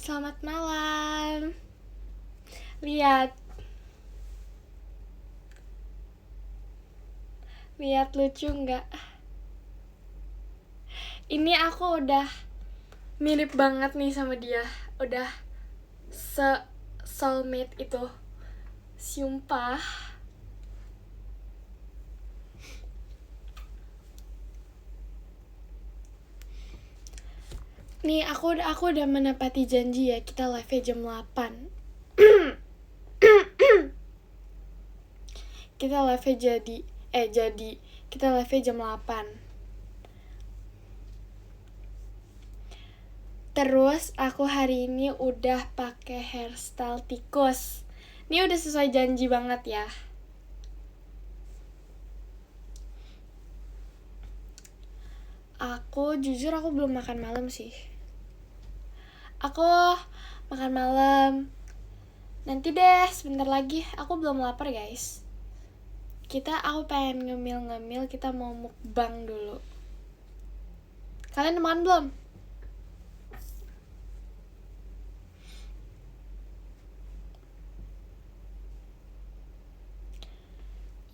Selamat malam. Lihat. Lihat lucu nggak? Ini aku udah mirip banget nih sama dia. Udah soulmate itu. Sumpah. Nih, aku udah menepati janji ya, kita live jam 8. Kita live kita live jam 8. Terus aku hari ini udah pakai hairstyle tikus. Ini udah sesuai janji banget ya. Jujur aku belum makan malam sih. Aku makan malam nanti deh, sebentar lagi. Aku belum lapar guys. Aku pengen ngemil-ngemil, kita mau mukbang dulu. Kalian udah makan belum?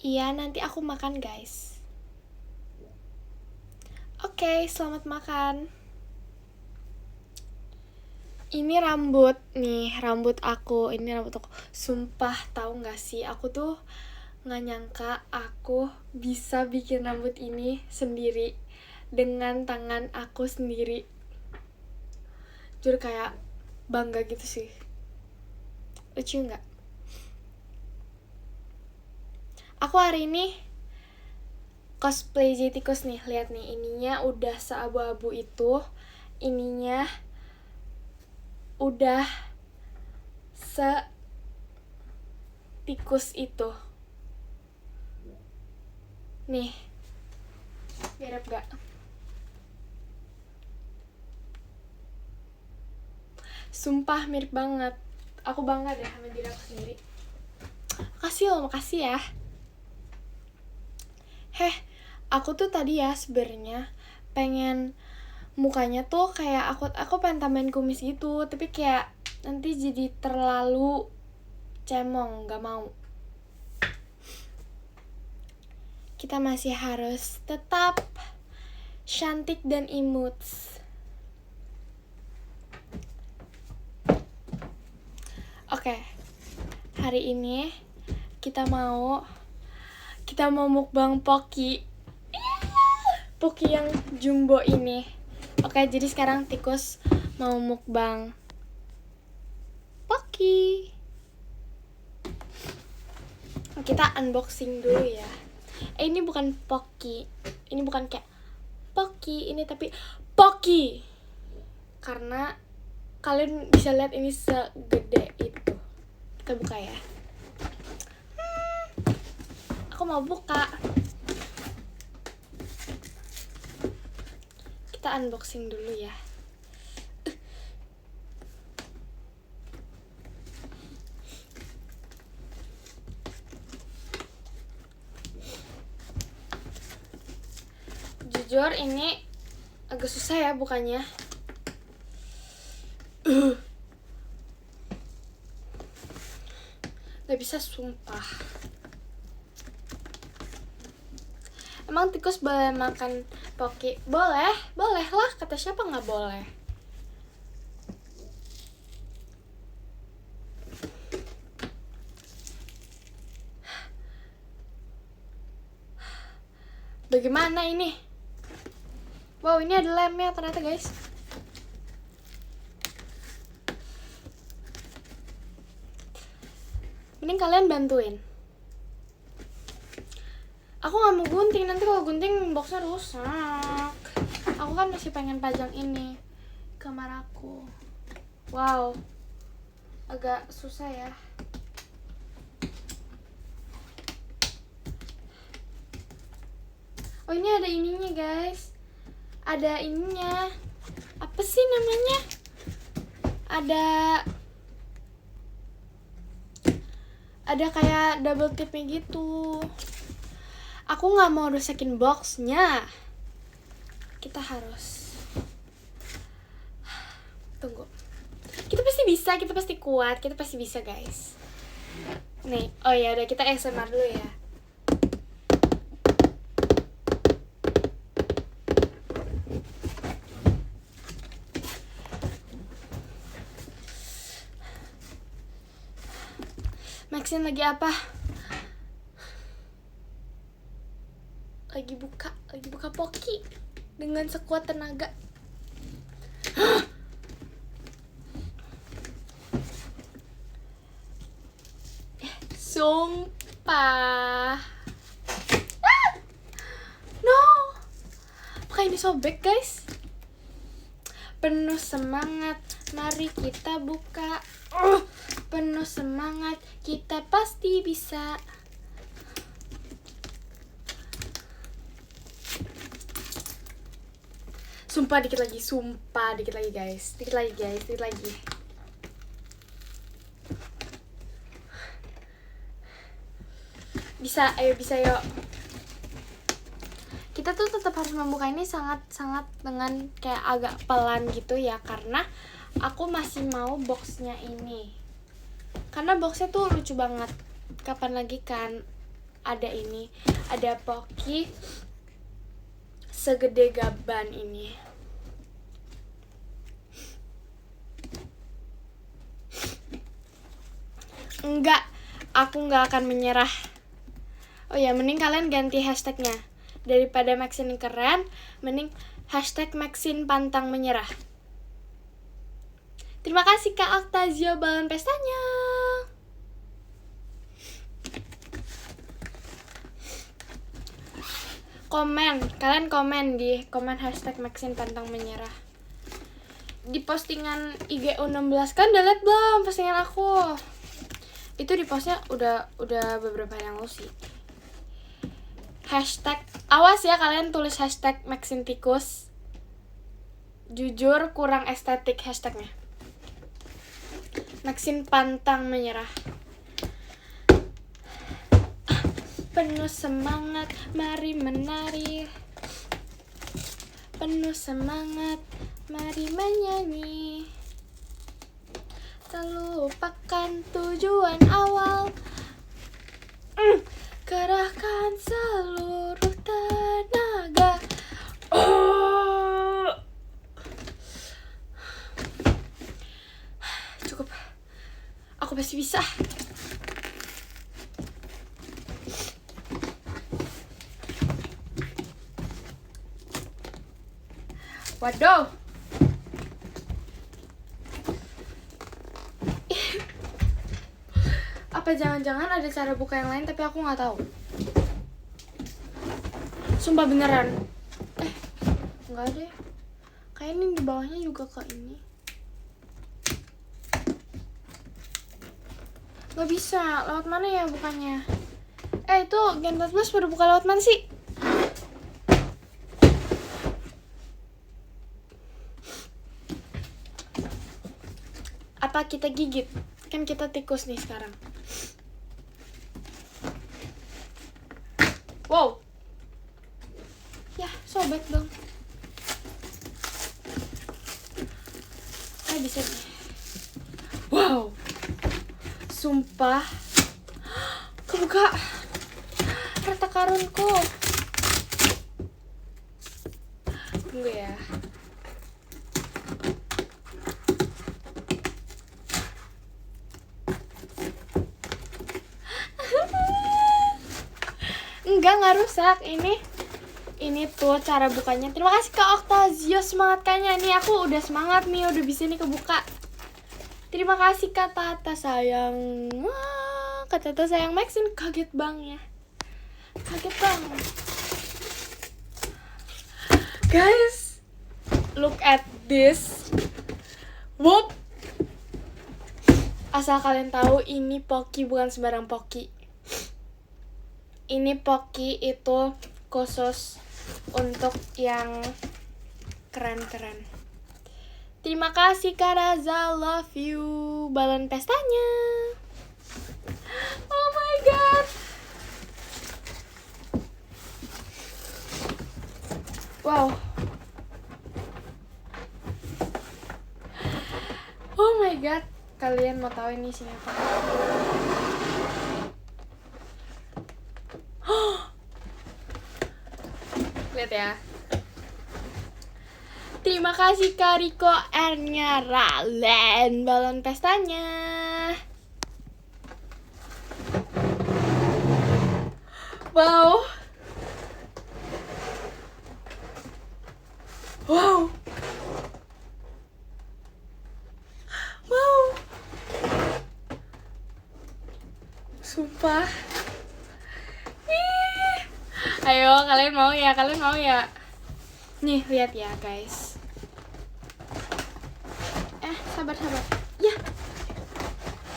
Iya, nanti aku makan guys. Oke, selamat makan. Ini rambut aku. Sumpah, tahu nggak sih, aku tuh nggak nyangka aku bisa bikin rambut ini sendiri dengan tangan aku sendiri. Jujur kayak bangga gitu sih. Lucu nggak? Aku hari ini cosplay jadi tikus nih. Lihat nih, ininya udah seabu-abu itu, ininya udah tikus itu. Nih, mirip gak? Sumpah mirip banget. Aku bangga deh sama diri aku sendiri. Makasih ya. Aku tuh tadi ya sebenarnya pengen mukanya tuh kayak aku pengen tambahin kumis gitu, tapi kayak nanti jadi terlalu cemong, gak mau. Kita masih harus tetap cantik dan imut. Oke, hari ini kita mau mukbang Pocky yang jumbo ini. Oke, jadi sekarang tikus mau mukbang Pocky. Kita unboxing dulu ya. Ini bukan Pocky. Ini bukan kayak Pocky ini, tapi Pocky. Karena kalian bisa lihat ini segede itu. Kita buka ya. Aku mau buka. Kita unboxing dulu ya. Jujur ini agak susah ya bukanya. Gak bisa, sumpah. Emang tikus boleh makan Pocky? Boleh lah, kata siapa gak boleh. Bagaimana ini? Wow, ini ada lemnya ternyata guys. Mending kalian bantuin. Aku gak mau gunting, nanti kalau gunting boxnya rusak. Aku kan masih pengen pajang ini kamar aku. Wow, agak susah ya. Oh, ini ada ininya guys. Ada ininya. Apa sih namanya? Ada kayak double tipnya gitu. Aku gak mau rusakin boxnya. Kita harus tunggu. Kita pasti bisa, kita pasti kuat, kita pasti bisa guys. Nih, oh ya udah, kita ASMR dulu ya. Maxine lagi apa? Lagi buka Poki dengan sekuat tenaga. Sumpah. No. Apakah ini sobek guys? Penuh semangat, mari kita buka. Penuh semangat, kita pasti bisa. Sumpah dikit lagi guys. Dikit lagi. Bisa, ayo bisa yuk. Kita tuh tetap harus membuka ini sangat dengan kayak agak pelan gitu ya, karena aku masih mau boxnya ini. Karena boxnya tuh lucu banget. Kapan lagi kan ada ini, ada Poki segede gaban ini. Enggak, aku nggak akan menyerah. Oh ya, mending kalian ganti hashtagnya. Daripada Maxine keren, mending hashtag Maxine pantang menyerah. Terima kasih Kak Octazio balon pestanya. Kalian komen di komen hashtag Maxine pantang menyerah. Di postingan IGU 16 kan udah liat belum postingan aku? Itu di postnya udah beberapa yang lalu sih. Hashtag, awas ya kalian tulis hashtag Maxine tikus. Jujur kurang estetik hashtagnya. Maxine pantang menyerah. Penuh semangat, mari menari. Penuh semangat, mari menyanyi. Tak lupakan tujuan awal. Kerahkan seluruh tenaga. Cukup. Aku pasti bisa. Waduh. Apa jangan-jangan ada cara buka yang lain tapi aku nggak tahu. Sumpah beneran. Nggak deh. Kayak ini di bawahnya juga ke ini. Nggak bisa. Lewat mana ya bukanya? Itu Gen 14 baru buka lewat mana sih? Apa kita gigit? Kan kita tikus nih sekarang. Wow. Ya, sobek dong. Bisa nih. Wow. Sumpah. Kebuka. Harta karunku. Tunggu ya. Nggak rusak. Ini tuh cara bukanya. Terima kasih Kak Octazio, semangat kayaknya. Nih aku udah semangat nih, udah bisa nih kebuka. Terima kasih Kak Tata sayang. Kak Tata sayang Maxine, kaget bang ya. Kaget bang. Guys, look at this. Whoop. Asal kalian tahu, ini Poki bukan sembarang Poki. Ini Poki itu khusus untuk yang keren-keren. Terima kasih Kak Raza, love you. Balon pestanya. Oh my god. Wow. Oh my god, kalian mau tahu ini isinya apa? Lihat ya. Terima kasih Kak Riko R-nya Ralen balon pestanya. Wow. Wow. Wow. Sumpah. Ayo, kalian mau ya? Kalian mau ya? Nih, lihat ya, guys. Sabar. Ya.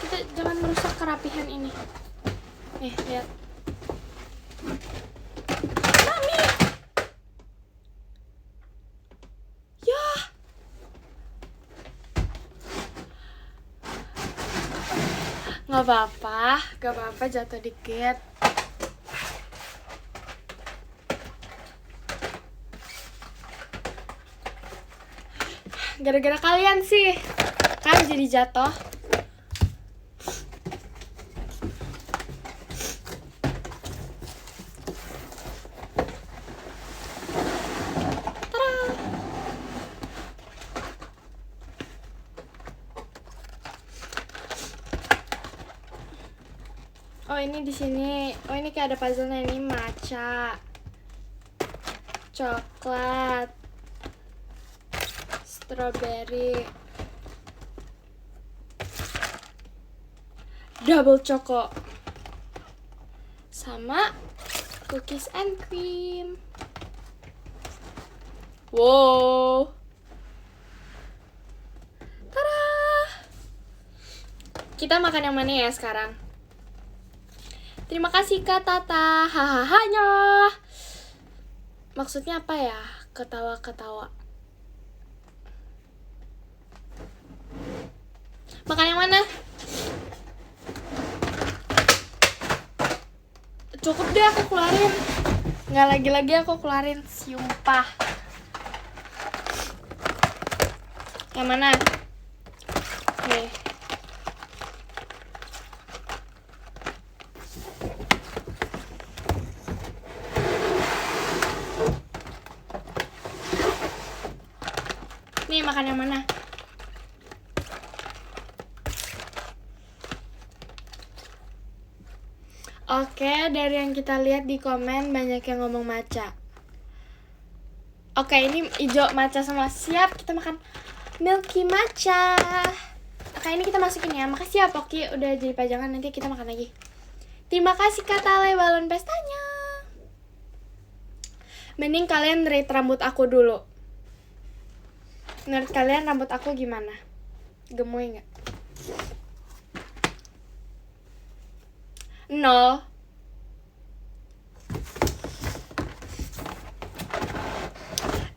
Kita jangan merusak kerapihan ini. Nih, lihat. Mami. Ya. Gak apa-apa jatuh dikit. Gara-gara kalian sih, kan jadi jatuh. Tada! Oh ini di sini, oh ini kayak ada puzzle-nya, ini matcha, coklat, strawberry, double choco, sama cookies and cream. Wow. Tada. Kita makan yang mana ya sekarang? Terima kasih Kak Tata. Hahahanya. Maksudnya apa ya? Ketawa-ketawa. Makan yang mana? Cukup deh aku keluarin. Nggak lagi-lagi aku keluarin. Sumpah. Yang mana? Nih. Nih makan yang mana? Oke, dari yang kita lihat di komen banyak yang ngomong matcha. Oke, ini hijau matcha semua. Siap, kita makan milky matcha. Oke, ini kita masukin ya. Makasih ya Poki udah jadi pajangan, nanti kita makan lagi. Terima kasih Kak Tale balon pestanya. Mending kalian rate rambut aku dulu. Menurut kalian rambut aku gimana? Gemoy nggak? 0.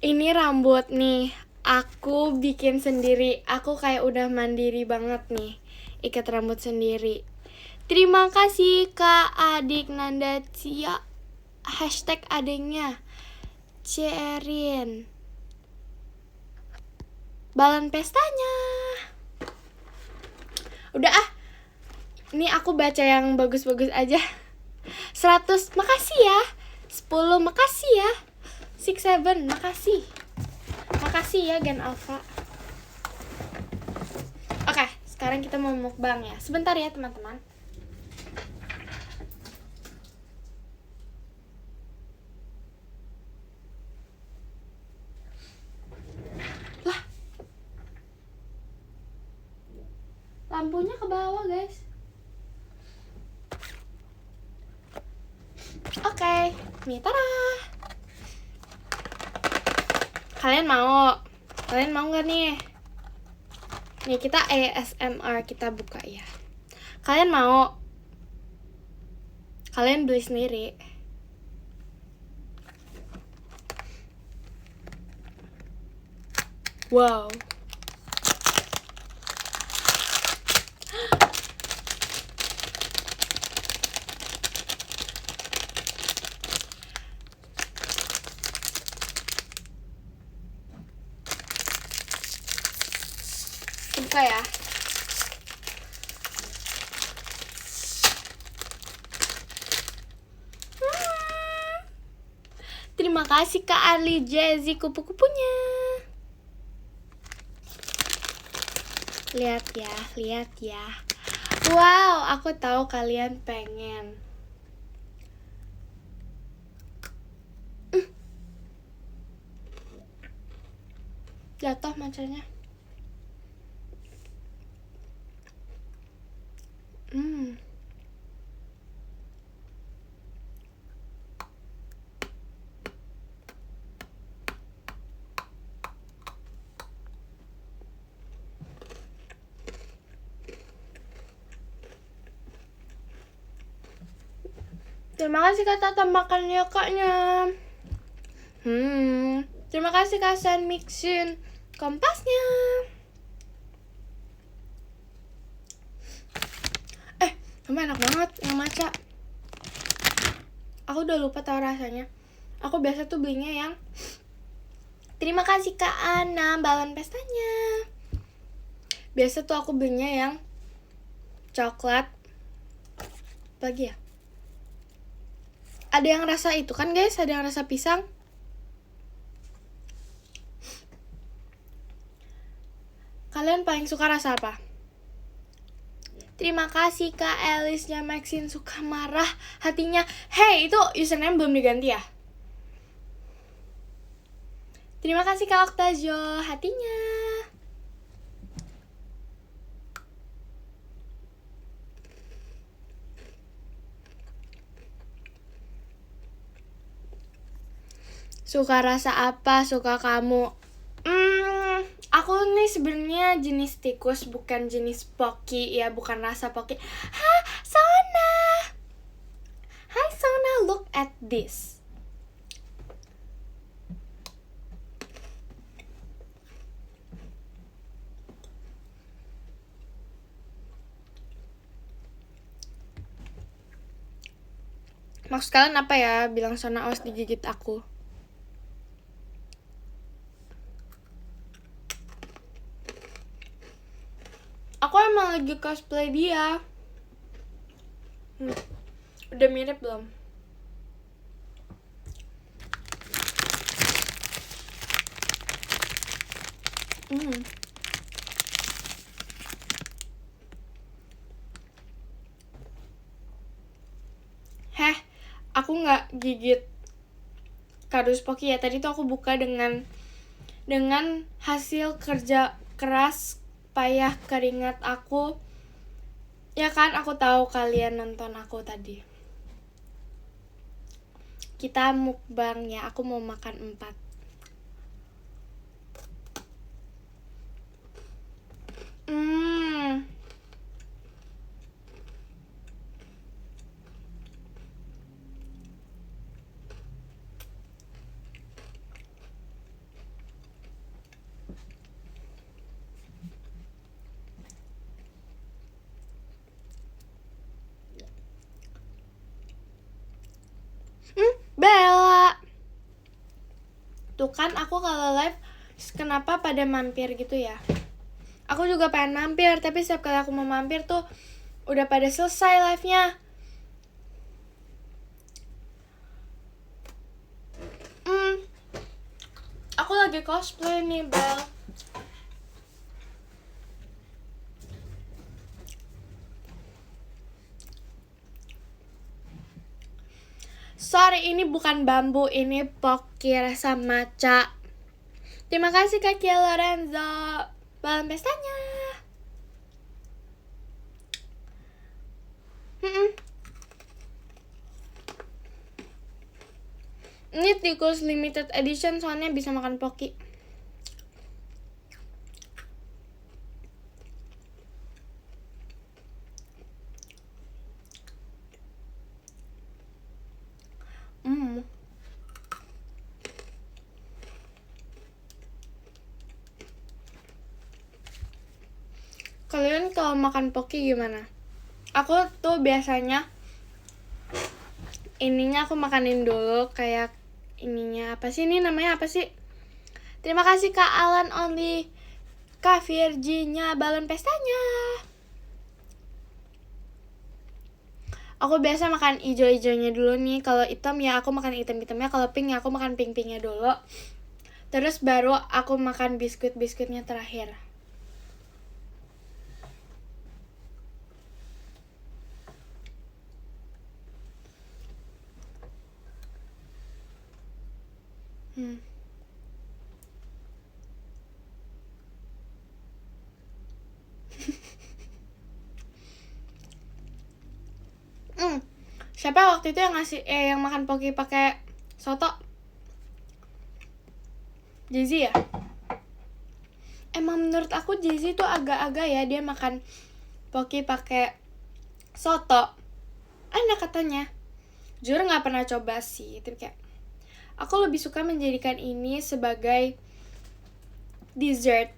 Ini rambut nih, aku bikin sendiri. Aku kayak udah mandiri banget nih, ikat rambut sendiri. Terima kasih Kak Adik Nanda Cia. Hashtag adiknya Cerin balon pestanya. Udah ini aku baca yang bagus-bagus aja. 100 makasih ya. 10 makasih ya. 67 makasih. Makasih ya Gen Alpha. Oke, sekarang kita mau mukbang ya. Sebentar ya teman-teman. Lah. Lampunya ke bawah, guys. Oke, nih tada. Kalian mau nggak nih? Nih kita ASMR, kita buka ya. Kalian mau? Kalian beli sendiri. Wow. Buka ya. Terima kasih Kak Ali Jazzy kupu-kupunya. Lihat ya. Wow, aku tahu kalian pengen. Jatuh macanya. Terima kasih Kak Tata makannya kaknya. Terima kasih Kak San mixin kompasnya. Emang enak banget yang matcha. Aku udah lupa tahu rasanya. Aku biasa tuh belinya yang terima kasih Kak Ana balon pestanya. Biasa tuh aku belinya yang coklat. Apa lagi ya? Ada yang rasa itu kan guys, ada yang rasa pisang. Kalian paling suka rasa apa? Terima kasih Kak Elisnya Maxine suka marah hatinya. Hey, itu username belum diganti ya? Terima kasih Kak Octavio hatinya. Suka rasa apa? Suka kamu? Aku nih sebenarnya jenis tikus, bukan jenis Pocky ya, bukan rasa Pocky. Sona. Hi Sona, look at this. Maksud kalian apa ya? Bilang Sona awas digigit aku. Aku emang lagi cosplay dia. Udah mirip belum? Aku nggak gigit kardus Pocky ya. Tadi tuh aku buka dengan hasil kerja keras payah keringat aku. Ya kan, aku tahu kalian nonton aku tadi. Kita mukbang ya, aku mau makan 4. Bella. Tuh kan aku kalau live kenapa pada mampir gitu ya? Aku juga pengen mampir, tapi setiap kali aku mau mampir tuh udah pada selesai live-nya. Aku lagi cosplay nih, Bel. Sorry, ini bukan bambu, ini Pocky rasa matcha. Terima kasih Kak Kia Lorenzo. Balon pestanya. Ini tikus limited edition soalnya bisa makan Pocky. Kalian kalau makan Pocky gimana? Aku tuh biasanya ininya aku makanin dulu, kayak ininya apa sih, ini namanya apa sih? Terima kasih Kak Alan Only, Kak Virginia balon pestanya. Aku biasa makan ijo-ijonya dulu nih. Kalau hitam ya aku makan hitam-hitamnya. Kalau pink ya aku makan pink-pinknya dulu. Terus baru aku makan biskuit-biskuitnya terakhir. Siapa waktu itu yang ngasih yang makan poki pakai soto? Jay-Z ya? Emang menurut aku Jay-Z tuh agak-agak ya dia makan poki pakai soto. Enak katanya. Jujur nggak pernah coba sih, tapi kayak aku lebih suka menjadikan ini sebagai dessert.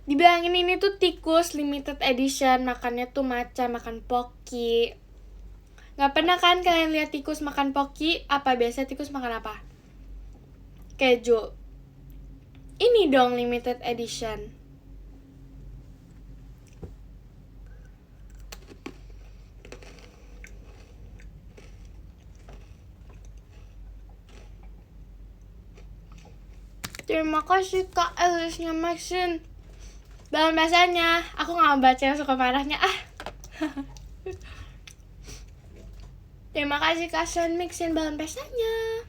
Dibilangin ini tuh tikus limited edition, makannya tuh macan, makan poki. Gak pernah kan kalian lihat tikus makan poki? Apa biasa tikus makan apa? Keju. Ini dong limited edition. Terima kasih Kak Elisnya Maxine. Dalam bahasanya, aku gak baca yang suka marahnya. Terima kasih Kak Sean Mixin bahan pesanya.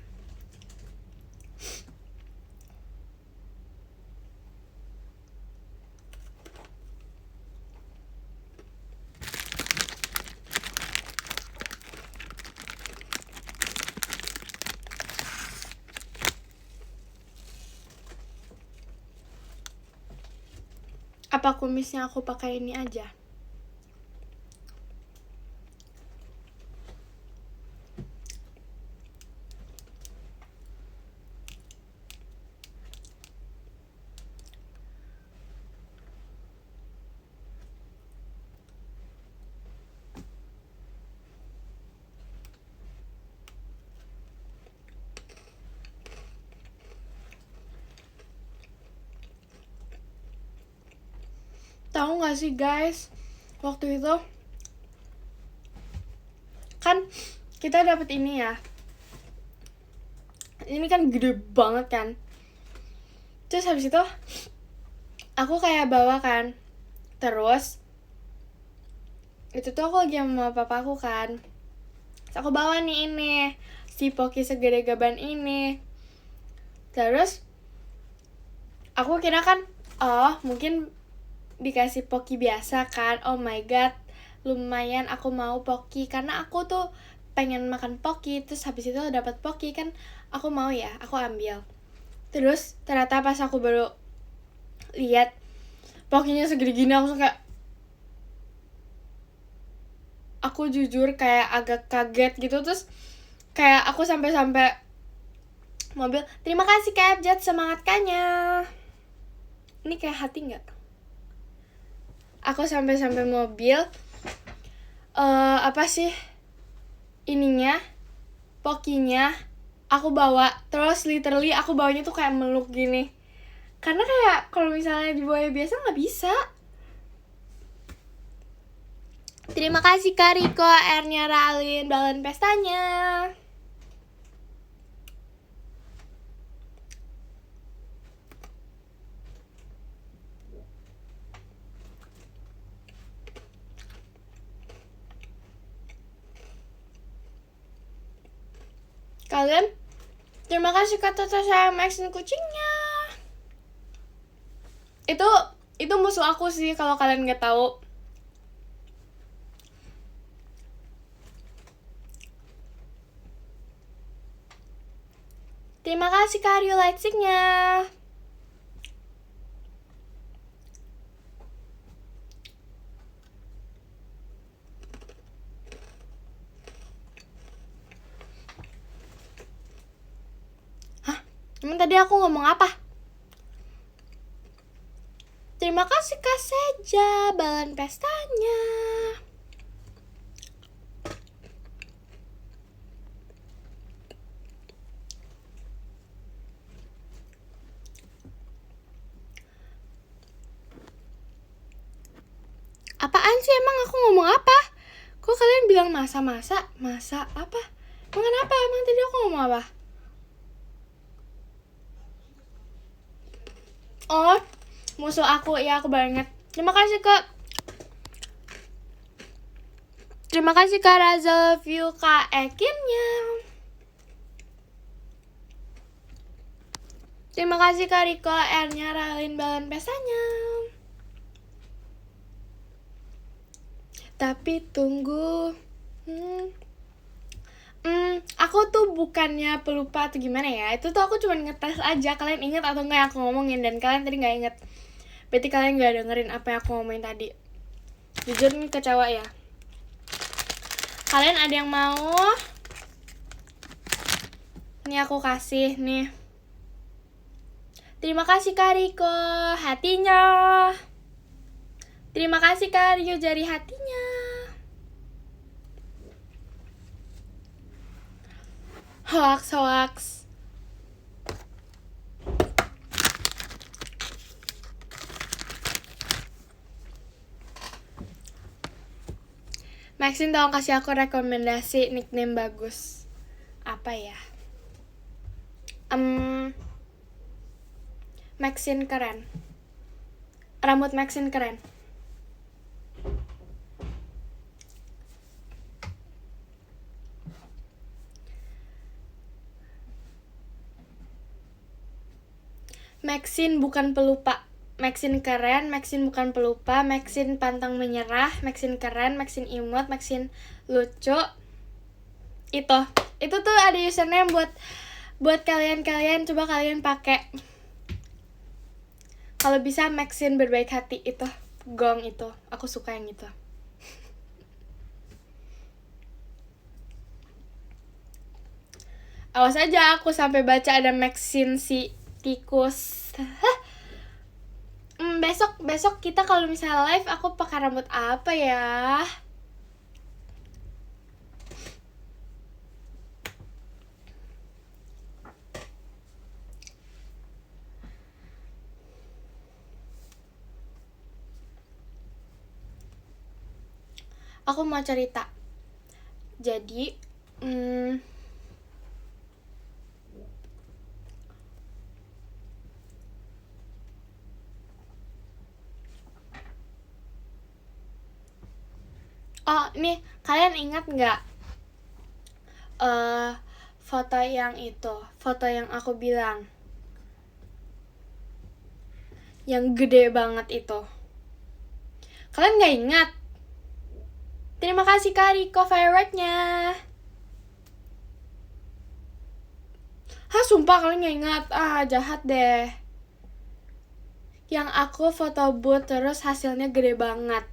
Apa kumisnya aku pakai ini aja? Tahu nggak sih guys, waktu itu kan kita dapat ini ya. Ini kan gede banget kan. Terus habis itu aku kayak bawa kan. Terus itu tuh aku lagi sama papa aku kan. Terus aku bawa nih ini si poki segede gaban ini. Terus aku kira kan, oh mungkin dikasih poki biasa kan. Oh my god, lumayan aku mau poki karena aku tuh pengen makan poki. Terus habis itu dapat poki kan, aku mau ya, aku ambil. Terus ternyata pas aku baru lihat pokinya segede gini, aku jujur kayak agak kaget gitu. Terus kayak aku sampai mobil, terima kasih Kak Abjad, semangat kanya. Ini kayak hati nggak? Aku sampai mobil, apa sih ininya, pokinya aku bawa. Terus literally aku bawanya tuh kayak meluk gini, karena kayak kalau misalnya dibawa biasa nggak bisa. Terima kasih Kak Riko, Ernia Ralin, balon pestanya. Kalian, terima kasih Kak Tata sayang Maxine kucingnya. Itu musuh aku sih kalau kalian nggak tahu. Terima kasih Kak Aryo Lightstick-nya. Hah? Emang tadi aku ngomong apa? Terima kasih Kak Seja, balon pestanya. Apaan sih emang aku ngomong apa? Kok kalian bilang masa-masa? Masa apa? Emang kenapa? Emang tadi aku ngomong apa? Oh, musuh aku. Ya, aku banget. Terima kasih Kak. Terima kasih Kak Razel View Kak Ekinnya. Terima kasih Kak Riko R-nya Ralin balon pestanya. Tapi tunggu. Aku tuh bukannya pelupa atau gimana ya. Itu tuh aku cuma ngetes aja. Kalian inget atau enggak yang aku ngomongin. Dan kalian tadi gak inget. Berarti kalian gak dengerin apa yang aku ngomongin tadi. Jujur nih kecewa ya. Kalian ada yang mau? Ini aku kasih nih. Terima kasih Kak Riko, hatinya. Terima kasih Kak Rio jari hatinya. Hoax. Maxine tolong kasih aku rekomendasi nickname bagus. Apa ya? Maxine keren. Rambut Maxine keren. Maxine bukan pelupa. Maxine keren, Maxine bukan pelupa, Maxine pantang menyerah, Maxine keren, Maxine imut, Maxine lucu. Itu tuh ada username buat kalian, coba kalian pakai. Kalau bisa Maxine berbaik hati itu, gong itu. Aku suka yang itu. Awas aja aku sampai baca ada Maxine si tikus. Besok kita kalau misalnya live aku pakai rambut apa ya? Aku mau cerita. Jadi, oh, nih, kalian ingat nggak foto yang itu? Foto yang aku bilang. Yang gede banget itu. Kalian nggak ingat? Terima kasih Kak Riko fireworknya. Hah, sumpah kalian gak ingat? Jahat deh. Yang aku foto booth terus hasilnya gede banget.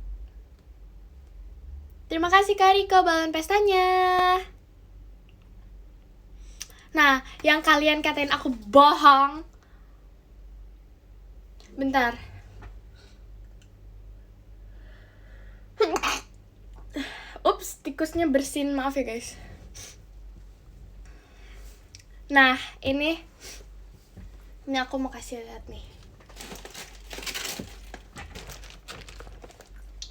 Terima kasih Kak Riko balon pestanya. Nah, yang kalian katain aku bohong. Bentar. Ups, tikusnya bersin, maaf ya guys. Nah, ini aku mau kasih lihat nih.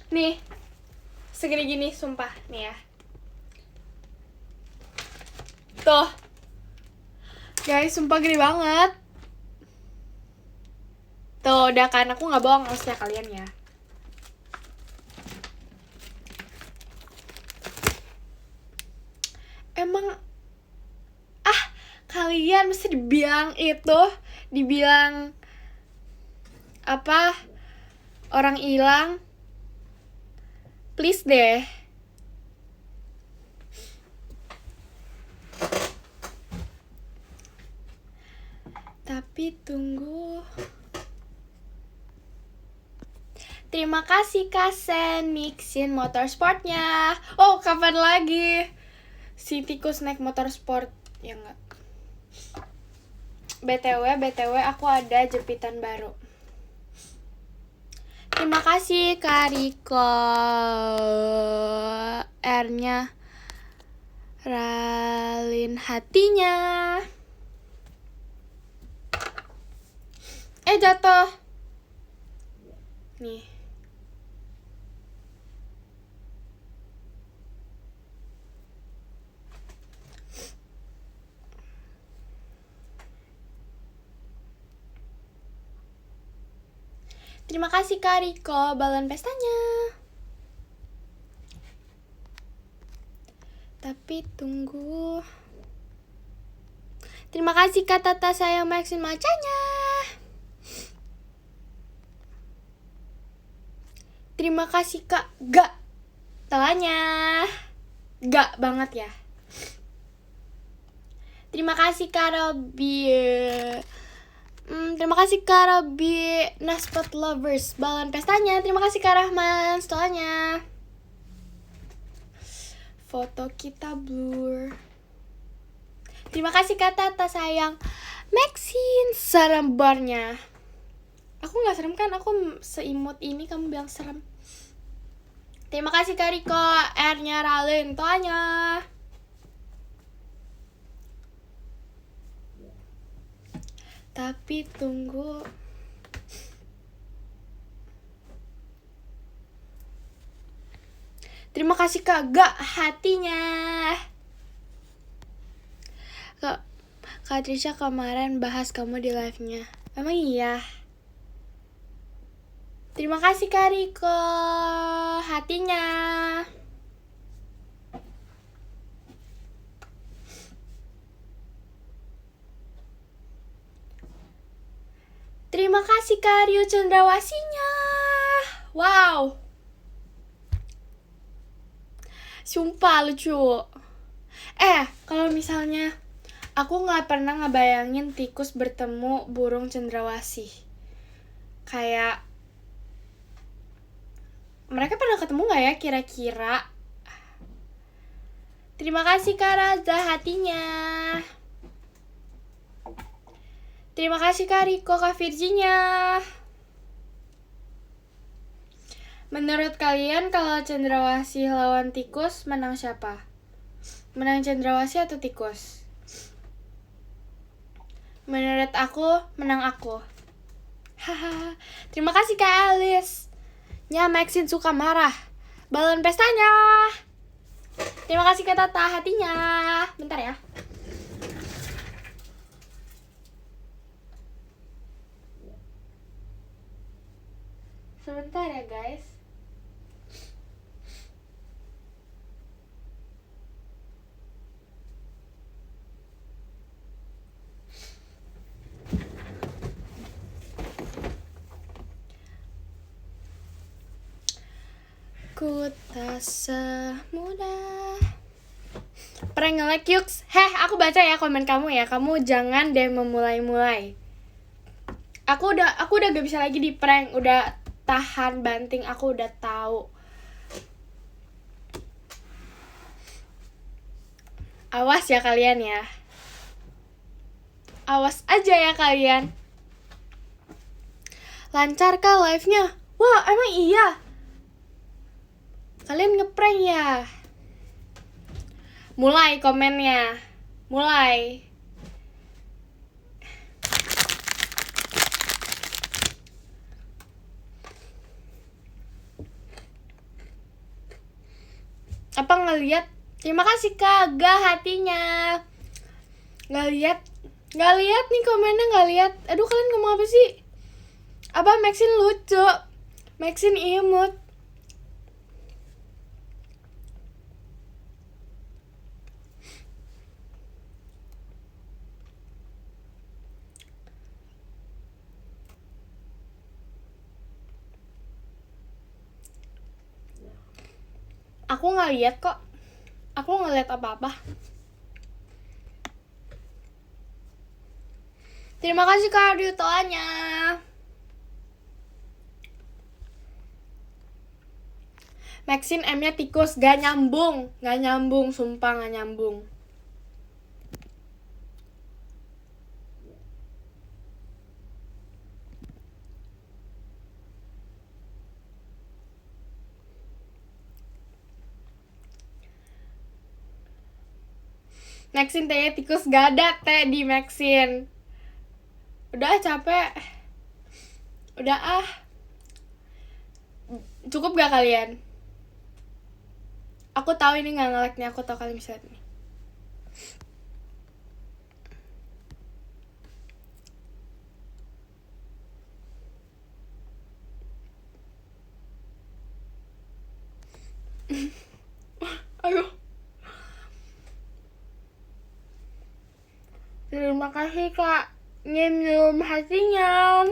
Nih, segini gini, sumpah nih ya. Tuh, guys, sumpah gede banget. Tuh, udah kan, aku nggak bohong maksudnya kalian ya. Emang kalian mesti dibilang apa, orang hilang. Please deh. Tapi tunggu. Terima kasih Kasen mixin motorsportnya. Oh, kapan lagi si tikus naik motorsport? Ya enggak. BTW aku ada jepitan baru. Terima kasih Kak Riko. R-nya ralin hatinya. Jatuh. Nih. Terima kasih Kak Riko, balon pestanya. Tapi tunggu. Terima kasih Kak Tata sayang Maxine macanya. Terima kasih Kak Gak telanya. Gak banget ya. Terima kasih Kak Robby. Terima kasih Kak Robby Naspot Lovers balon pestanya. Terima kasih Kak Rahman setelahnya. Foto kita blur. Terima kasih Kak Tata sayang Maxine serem barnya. Aku gak serem kan, aku seimut ini kamu bilang serem. Terima kasih Kak Riko, R-nya ralin toanya. Tapi tunggu. Terima kasih Kak Gak hatinya. Kak Trisha kemarin bahas kamu di live-nya. Emang iya? Terima kasih Kak Riko hatinya. Terima kasih Kak Rio Cendrawasinya. Wow. Sumpah lucu. Kalau misalnya aku gak pernah ngebayangin tikus bertemu burung cendrawasih. Kayak mereka pernah ketemu gak ya kira-kira? Terima kasih Kak Raza hatinya. Terima kasih Kak Riko, Kak Virginia. Menurut kalian kalau cendrawasih lawan tikus menang siapa? Menang cendrawasih atau tikus? Menurut aku, menang aku. Haha. Terima kasih Kak Alice. Nya Maxine suka marah. Balon pestanya. Terima kasih Kak Tata hatinya. Bentar ya. Sebentar ya guys. Ku tak semudah. Prank nge-like Yuks. Aku baca ya komen kamu ya. Kamu jangan deh memulai-mulai. Aku udah gak bisa lagi di prank. Udah tahan banting, aku udah tahu. Awas ya kalian ya. Awas aja ya kalian. Lancar kah live-nya? Wah, emang iya? Kalian ngeprank ya? Mulai komennya. Mulai. Apa ngeliat? Terima kasih Kak Gak hatinya. Nggak lihat nih komennya, nggak lihat. Aduh, kalian ngomong apa sih? Apa Maxine lucu? Maxine imut. Aku nggak lihat kok. Aku nggak lihat apa-apa. Terima kasih Kak Dutoanya. Maxine M-nya tikus, gak nyambung, sumpah gak nyambung. Maxin tehnya tikus, gak ada teh di Maxin. Udah capek. Udah Cukup gak kalian? Aku tahu ini gak nge-lag nih, aku tahu kalian bisa lihat nih. Ayo. Terima kasih Kak Nyem hatinya.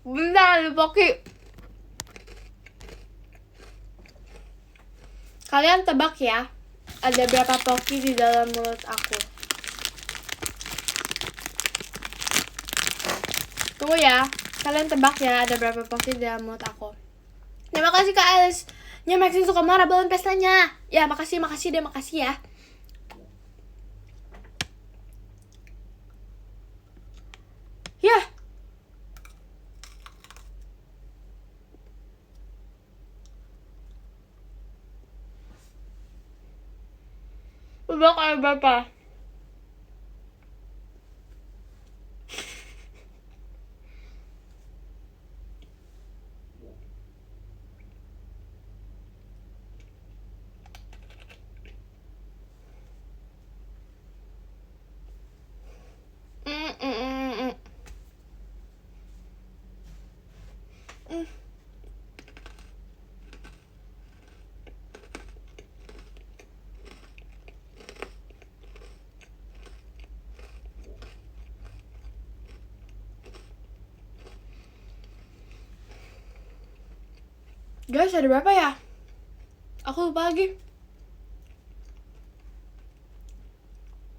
Bentar Poki. Kalian tebak ya, ada berapa Poki di dalam mulut aku? Tunggu ya, kalian tebak ya ada berapa Poki di dalam mulut aku. Terima kasih Kak Alice. Maxin suka marah balon pestanya. Ya makasih deh, makasih ya. Ya. Udah kayak berapa? Guys, ada berapa ya? Aku lupa lagi.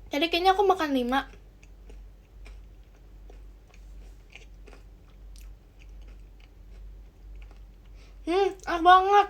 Tadi kayaknya aku makan 5. Enak banget.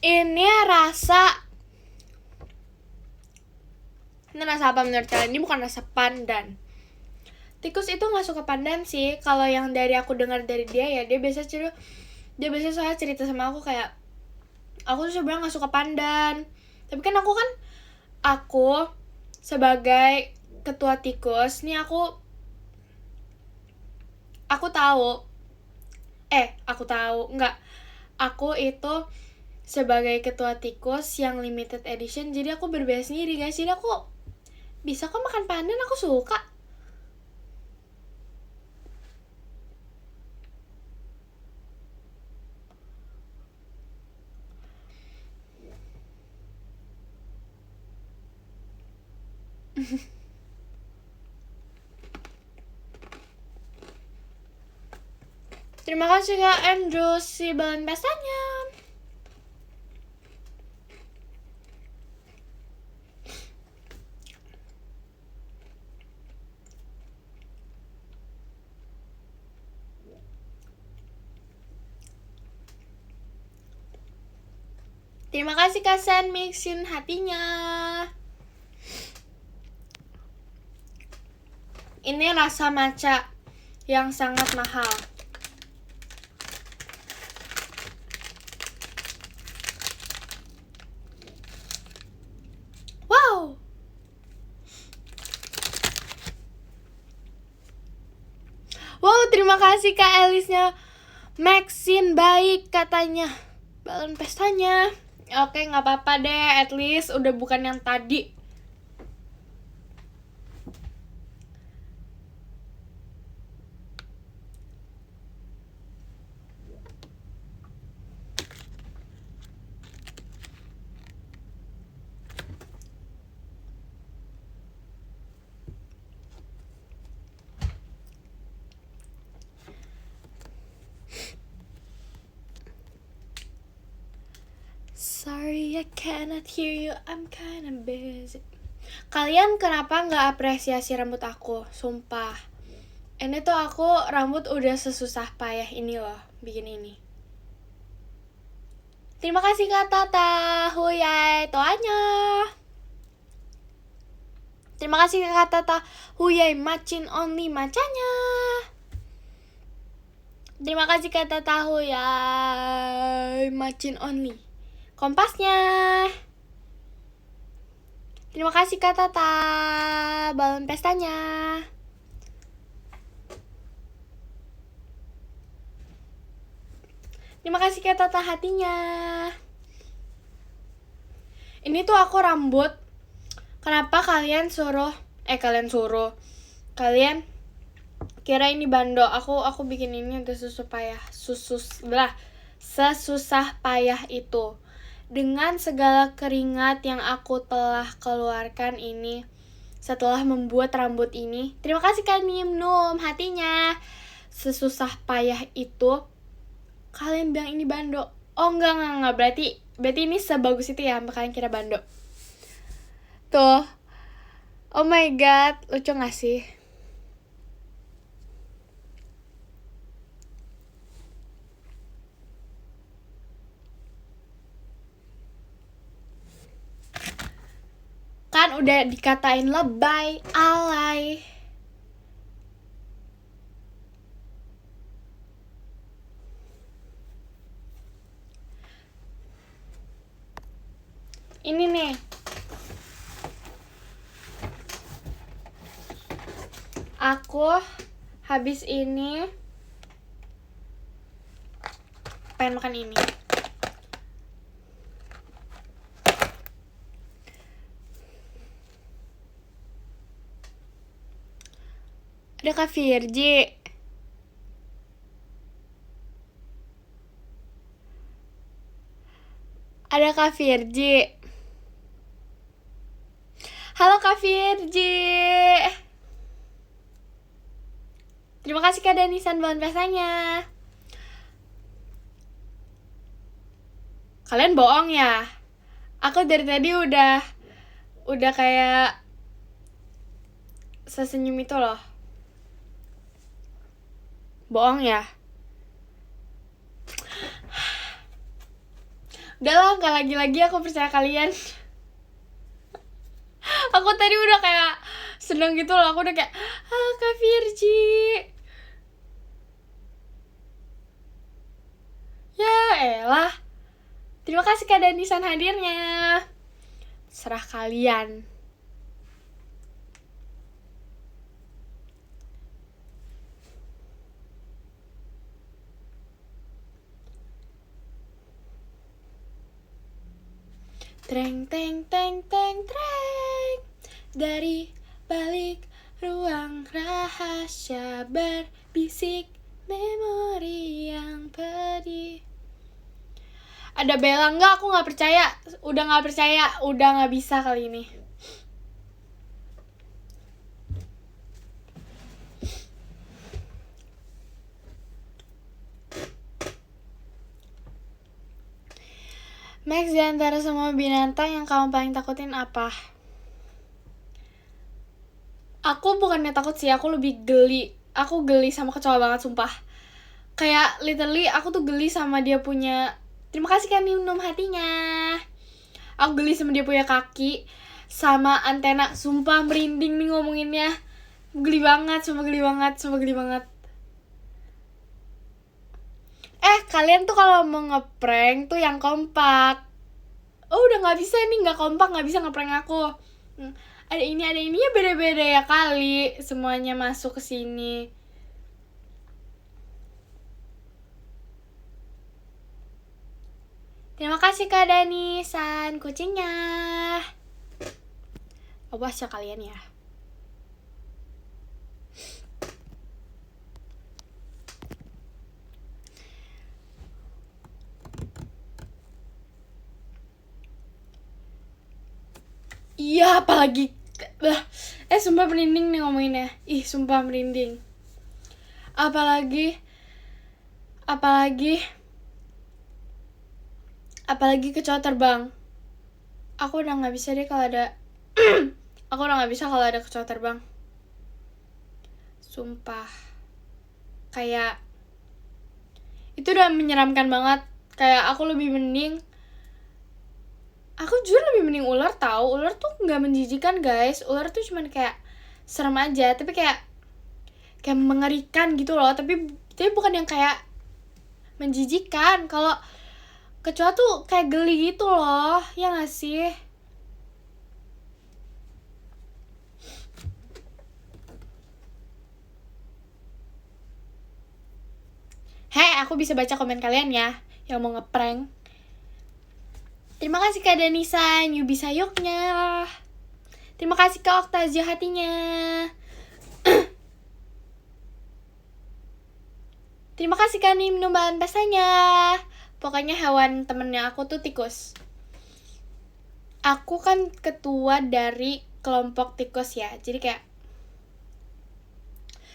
Ini rasa apa menurut kalian? Ini bukan rasa pandan. Tikus itu nggak suka pandan sih. Kalau yang dari aku dengar dari dia ya, dia biasa soalnya cerita sama aku kayak, aku tuh sebenarnya nggak suka pandan. Tapi kan aku sebagai ketua tikus nih, aku itu sebagai ketua tikus yang limited edition, jadi aku berbeda sendiri guys. Jadi aku bisa kok makan pandan, aku suka. Terima kasih Kak Andrew si balon pestanya. Terima kasih Kak San Mixin hatinya. Ini rasa matcha yang sangat mahal. Wow. Wow, terima kasih Kak Elisnya. Maxin baik katanya balon pestanya. Oke, nggak apa-apa deh, at least udah bukan yang tadi. Sorry, I cannot hear you. I'm kinda busy. Kalian kenapa nggak apresiasi rambut aku? Sumpah. Ini tuh aku rambut udah sesusah payah ini loh bikin ini. Terima kasih Kak Tata. Huyai toanya. Terima kasih Kak Tata. Huyai macin only macanya. Terima kasih Kak Tata. Huyai macin only. Kompasnya. Terima kasih Kak Tata. Balon pestanya. Terima kasih Kak Tata hatinya. Ini tuh aku rambut. Kenapa kalian kalian kira ini bando? Aku bikin ini udah sesusah payah itu. Dengan segala keringat yang aku telah keluarkan ini setelah membuat rambut ini. Terima kasih Kak Nimnum hatinya. Sesusah payah itu kalian bilang ini bando. Oh enggak. Berarti ini sebagus itu ya kalian kira bando. Tuh. Oh my god, lucu gak sih? Kan udah dikatain lebay, alay. Ini nih. Aku habis ini pengen makan ini. Ada Kak Virji. Ada Kak Virji. Halo Kak Virji. Terima kasih Kak Danisan bahan pesanya. Kalian bohong ya? Aku dari tadi udah kayak sesenyum itu loh. Bohong ya? Udahlah, gak lagi-lagi aku percaya kalian. Aku tadi udah kayak seneng gitu loh. Aku udah kayak, Kak Virji. Ya elah. Terima kasih Kak Danisan hadirnya. Serah kalian. Treng teng teng teng treng. Dari balik ruang rahasia berbisik memori yang pedih. Ada Bella enggak? Aku nggak percaya. Udah nggak percaya. Udah nggak bisa kali ini. Max, di antara semua binatang yang kamu paling takutin apa? Aku bukannya takut sih, aku lebih geli. Aku geli sama kecoa banget, sumpah. Kayak literally aku tuh geli sama dia punya. Terima kasih Kak Minum hatinya. Aku geli sama dia punya kaki sama antena. Sumpah merinding nih ngomonginnya. Geli banget, sumpah geli banget. Kalian tuh kalau mau ngeprank tuh yang kompak. Oh udah gak bisa nih, gak kompak, gak bisa ngeprank aku. Ada ini ya beda-beda ya kali. Semuanya masuk ke sini. Terima kasih Kak Danisan kucingnya. Awas ya kalian ya. Iya, apalagi sumpah merinding nih ngomonginnya. Sumpah merinding. Apalagi kecoa terbang. Aku udah gak bisa deh kalau ada Aku udah gak bisa kalau ada kecoa terbang. Sumpah. Kayak itu udah menyeramkan banget. Kayak aku lebih mending, aku jujur lebih mending ular tahu. Ular tuh nggak menjijikan guys. Ular tuh cuman kayak serem aja, tapi kayak mengerikan gitu loh. Tapi bukan yang kayak menjijikan. Kalau kecoa tuh kayak geli gitu loh, ya nggak sih? Hei, aku bisa baca komen kalian ya yang mau ngeprank. Terima kasih Kak Danisa, Yubi Sayoknya. Terima kasih Kak Oktazia hatinya. Terima kasih Kak Nim numbaan pesanya. Pokoknya hewan temennya aku tuh tikus. Aku kan ketua dari kelompok tikus ya. Jadi kayak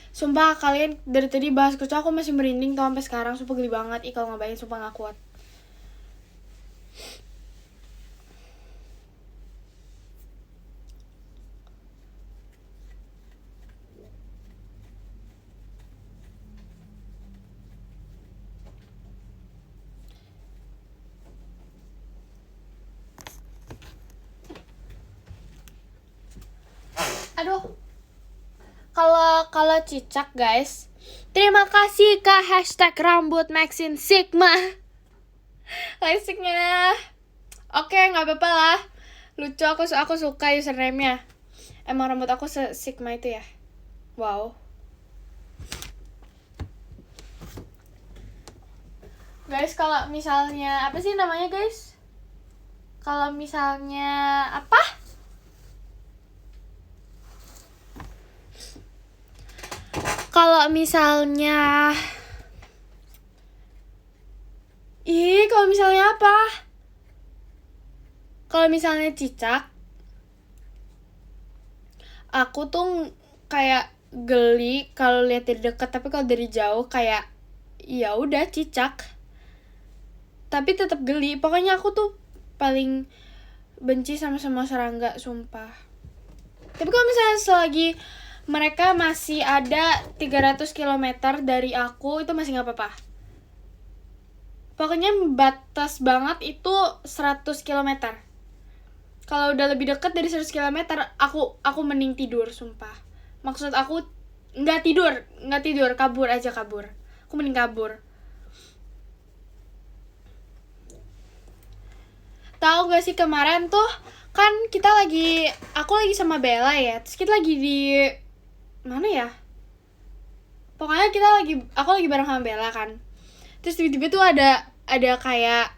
sumpah kalian dari tadi bahas kecoa aku masih merinding tuh sampai sekarang. Sumpah geli banget. Ih kalau ngabain sumpah gak kuat. Aduh. Kalau cicak guys. Terima kasih Kak hashtag rambut Maxine Sigma. Listriknya. Oke, nggak apa-apa lah. Lucu, aku suka username-nya. Emang rambut aku Sigma itu ya. Wow. Guys, kalau misalnya apa sih namanya guys? Kalau misalnya apa? Kalau misalnya kalau misalnya apa? Kalau misalnya cicak, aku tuh kayak geli kalau lihat dari dekat, tapi kalau dari jauh kayak ya udah cicak. Tapi tetap geli. Pokoknya aku tuh paling benci sama semua serangga, sumpah. Tapi kalau misalnya selagi mereka masih ada 300 km dari aku, itu masih gak apa-apa. Pokoknya batas banget itu 100 km. Kalau udah lebih dekat dari 100 km, aku mending tidur, sumpah. Maksud aku nggak tidur, kabur. Aku mending kabur. Tahu gak sih kemarin tuh kan aku lagi sama Bella ya, terus kita lagi di mana ya? Pokoknya aku lagi bareng sama Bella kan. Terus tiba-tiba tuh ada kayak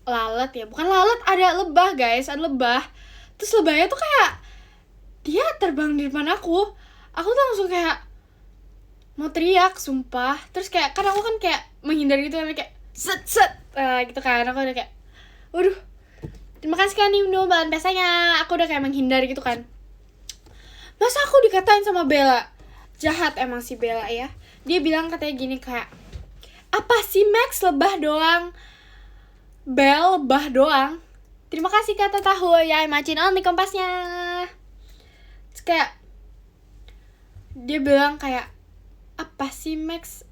lalat ya, bukan lalat, ada lebah guys, ada lebah. Terus lebahnya tuh kayak dia terbang di depan aku tuh langsung kayak mau teriak, sumpah. Terus kayak kan aku kan kayak menghindar gitu kan, kayak set gitu kan. Aku udah kayak waduh, terima kasih kan Nino bahan pesanya. Aku udah kayak menghindar gitu kan. Masa aku dikatain sama Bella? Jahat emang si Bella ya. Dia bilang katanya gini kayak, apa sih Max, lebah doang. Bel, lebah doang. Terima kasih kata tahu ya, imagine only kompasnya. Terus kayak dia bilang kayak, apa sih Max?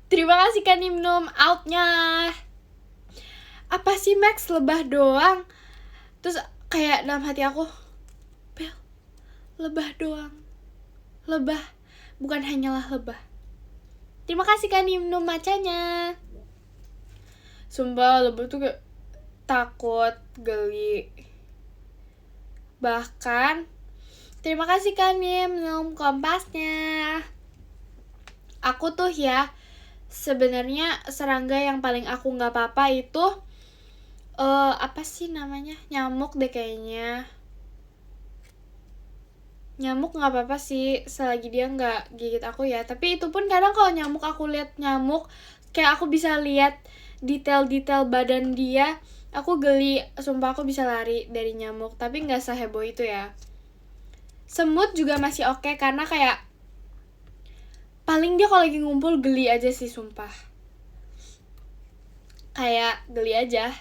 Terima kasih kan Nimnum outnya. Apa sih Max, lebah doang. Terus kayak dalam hati aku, Bel, lebah doang. Lebah, bukan hanyalah lebah. Terima kasih kan Nimnum macanya. Sumpah lebah tuh kayak takut, geli. Bahkan terima kasih kan Nimnum kompasnya. Aku tuh ya sebenarnya serangga yang paling aku nggak apa-apa itu apa sih namanya, nyamuk deh kayaknya. Nyamuk nggak apa-apa sih selagi dia nggak gigit aku ya. Tapi itu pun kadang kalau nyamuk, aku lihat nyamuk kayak aku bisa lihat detail-detail badan dia, aku geli. Sumpah aku bisa lari dari nyamuk, tapi nggak seheboh itu ya. Semut juga masih oke, karena kayak paling dia kalau lagi ngumpul geli aja sih, sumpah. Kayak geli aja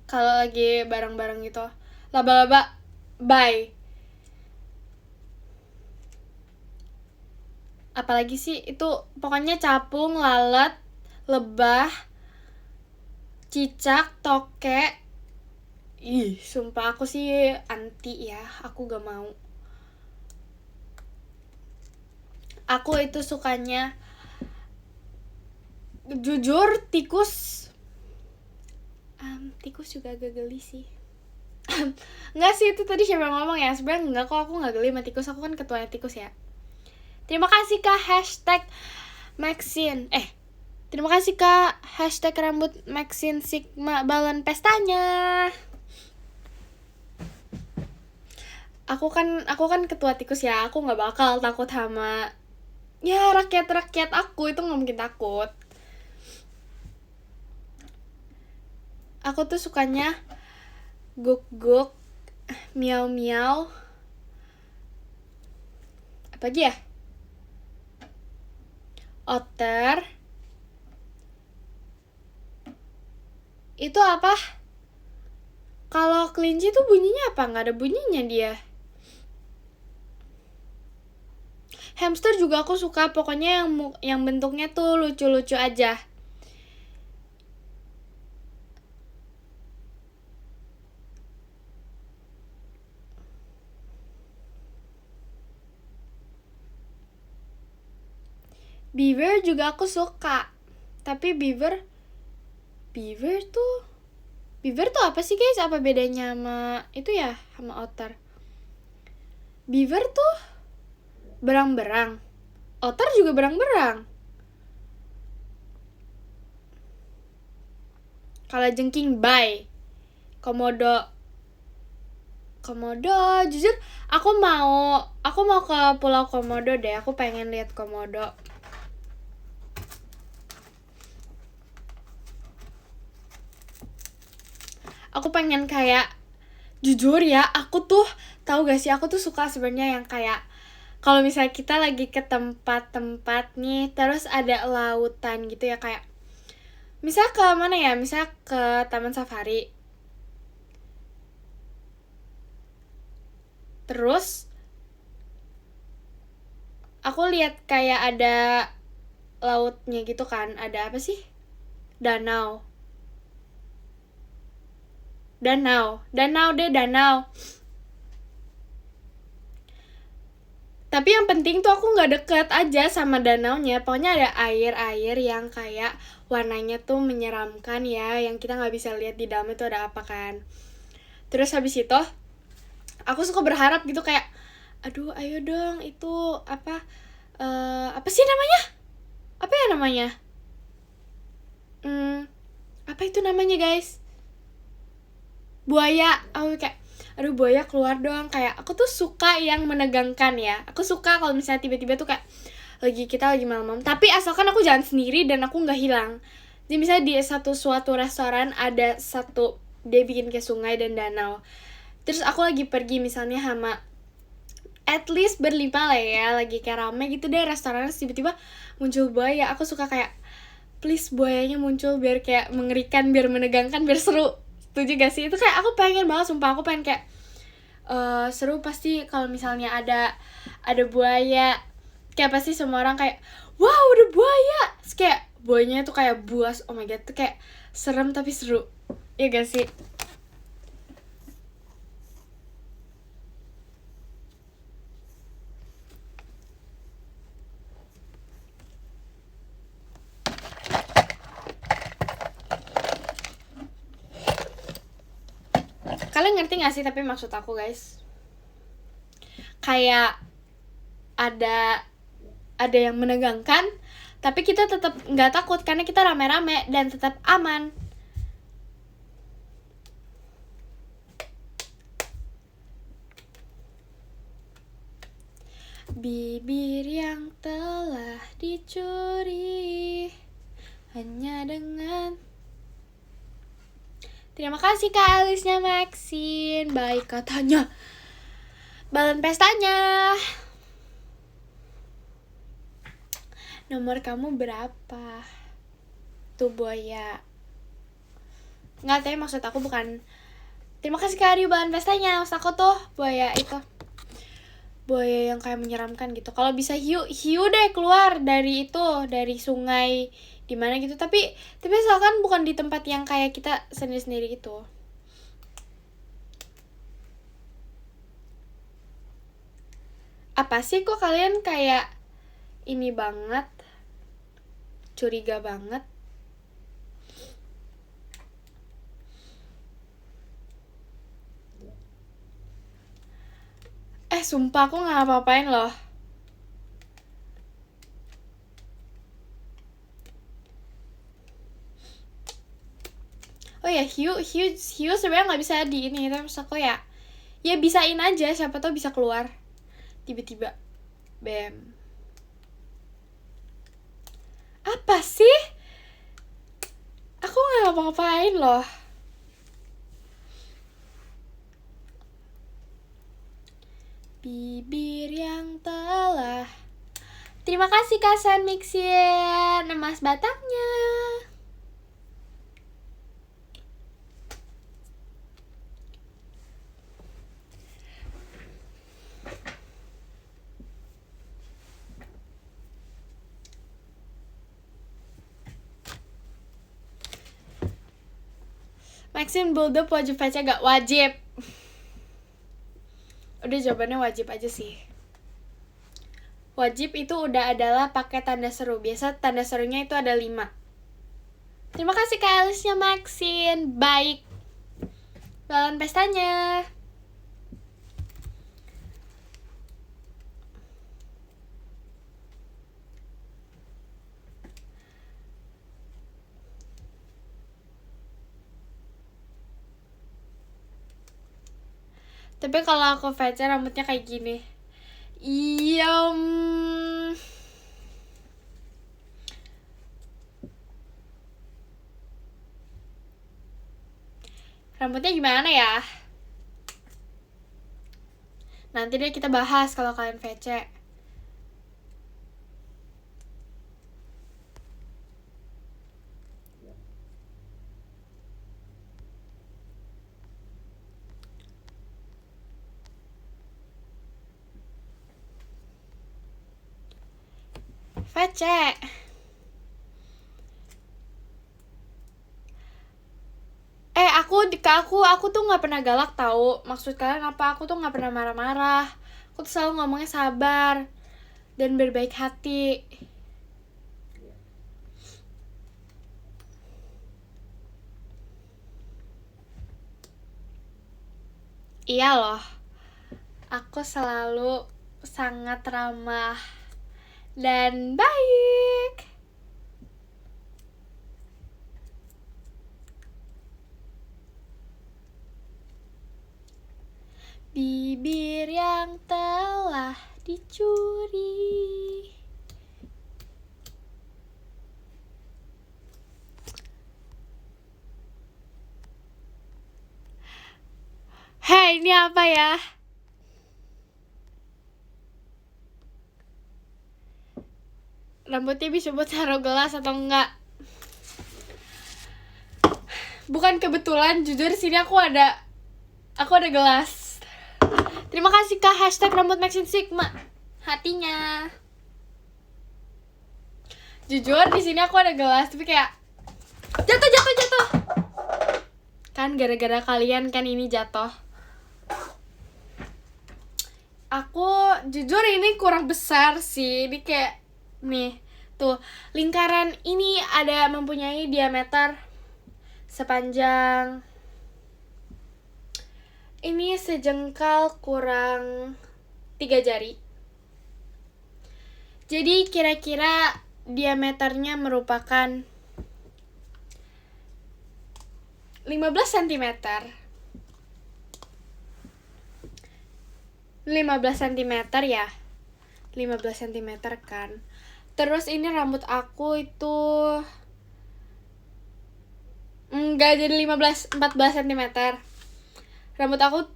kalau lagi bareng-bareng gitu. Laba-laba, bye. Apalagi sih itu, pokoknya capung, lalat, lebah, cicak, tokek. Ih, sumpah aku sih anti ya, aku gak mau. Aku itu sukanya, jujur tikus. Tikus juga agak geli sih. Enggak sih, itu tadi siapa yang ngomong ya? Sebenarnya enggak kok, aku gak geli sama tikus, aku kan ketuanya tikus ya. Terima kasih Kak #Maxine. Terima kasih Kak #rambut Maxine Sigma balon pestanya. Aku kan ketua tikus ya, aku nggak bakal takut sama ya rakyat aku, itu nggak mungkin takut. Aku tuh sukanya guk miau miau, apa aja ya, otter, itu apa, kalau kelinci tuh bunyinya apa? Nggak ada bunyinya dia. Hamster juga aku suka, pokoknya yang bentuknya tuh lucu-lucu aja. Beaver juga aku suka. Tapi beaver tuh apa sih guys? Apa bedanya sama itu ya, sama otter? Beaver tuh berang-berang. Otter juga berang-berang. Kalajengking bye. Komodo, jujur aku mau ke Pulau Komodo deh. Aku pengen lihat komodo. Aku pengen kayak, jujur ya, aku tuh tahu gak sih, aku tuh suka sebenarnya yang kayak kalau misalnya kita lagi ke tempat-tempat nih, terus ada lautan gitu ya, kayak misal ke mana ya, misal ke Taman Safari, terus aku lihat kayak ada lautnya gitu kan, ada apa sih, danau. Tapi yang penting tuh aku nggak deket aja sama danaunya, pokoknya ada air yang kayak warnanya tuh menyeramkan ya, yang kita nggak bisa lihat di dalamnya tuh ada apa kan. Terus habis itu aku suka berharap gitu kayak, aduh ayo dong itu apa, apa sih namanya? Apa ya namanya? Apa itu namanya guys? Buaya. Aku kayak, aduh buaya keluar dong. Kayak aku tuh suka yang menegangkan ya. Aku suka kalau misalnya tiba-tiba tuh kayak kita lagi malam-malam, tapi asalkan aku jalan sendiri dan aku nggak hilang. Jadi misalnya di suatu restoran ada satu, dia bikin kayak sungai dan danau, terus aku lagi pergi misalnya sama at least berlima lah ya, lagi kayak rame gitu deh restorannya, tiba-tiba muncul buaya. Aku suka kayak, please buayanya muncul biar kayak mengerikan, biar menegangkan, biar seru. Setuju gak sih? Itu kayak aku pengen banget, sumpah aku pengen kayak seru pasti kalau misalnya ada buaya. Kayak pasti semua orang kayak, wow ada buaya. Terus kayak buayanya tuh kayak buas, oh my god, tuh kayak serem tapi seru. Iya gak sih? Kalian ngerti gak sih tapi maksud aku guys? Kayak ada yang menegangkan, tapi kita tetap nggak takut karena kita rame-rame dan tetap aman. Bibir yang telah dicuri hanya dengan. Terima kasih Kak Alisnya Maxine, baik katanya. Balon pestanya. Nomor kamu berapa? Tuh buaya. Nggak, tapi maksud aku bukan. Terima kasih Kak Aryu balon pestanya. Maksud aku tuh buaya itu. buaya yang kayak menyeramkan gitu. Kalau bisa hiu deh keluar dari itu, dari sungai di mana gitu. Tapi asalkan bukan di tempat yang kayak kita sendiri-sendiri gitu. Apa sih kok kalian kayak ini banget, curiga banget? Sumpah aku gak apa-apain loh. Oh ya, hiu sebenarnya nggak bisa di ini, tapi aku ya bisain aja, siapa tahu bisa keluar tiba-tiba. Bam. Apa sih? Aku nggak ngapa-ngapain loh. Bibir yang telah. Terima kasih Kasan Mixin, emas batangnya. Maxine Bulldog wajib VC gak? Wajib. Udah jawabannya wajib aja sih. Wajib itu udah adalah pakai tanda seru. Biasa tanda serunya itu ada 5. Terima kasih Kak Elisnya Maxine. Baik. Balon pestanya. Tapi kalau aku VC rambutnya kayak gini. Iya. Rambutnya gimana ya? Nanti deh kita bahas kalau kalian VC. VC. Aku tuh nggak pernah galak tahu. Maksud kalian apa? Aku tuh nggak pernah marah-marah. Aku tuh selalu ngomongnya sabar dan berbaik hati. Iya loh. Aku selalu sangat ramah dan baik. Bibir yang telah dicuri. Hei, ini apa ya? Rambutnya bisa buat taruh gelas atau enggak? Bukan kebetulan, jujur sini aku ada gelas. Terima kasih Kak hashtag rambut Maxine Sigma hatinya. Jujur di sini aku ada gelas tapi kayak jatuh. Kan gara-gara kalian kan ini jatuh. Aku jujur ini kurang besar sih. Ini kayak nih, tuh lingkaran ini ada mempunyai diameter sepanjang ini sejengkal kurang 3 jari. Jadi kira-kira diameternya merupakan 15 cm. 15 cm ya. 15 cm kan. Terus ini rambut aku itu enggak jadi 14 cm. Rambut aku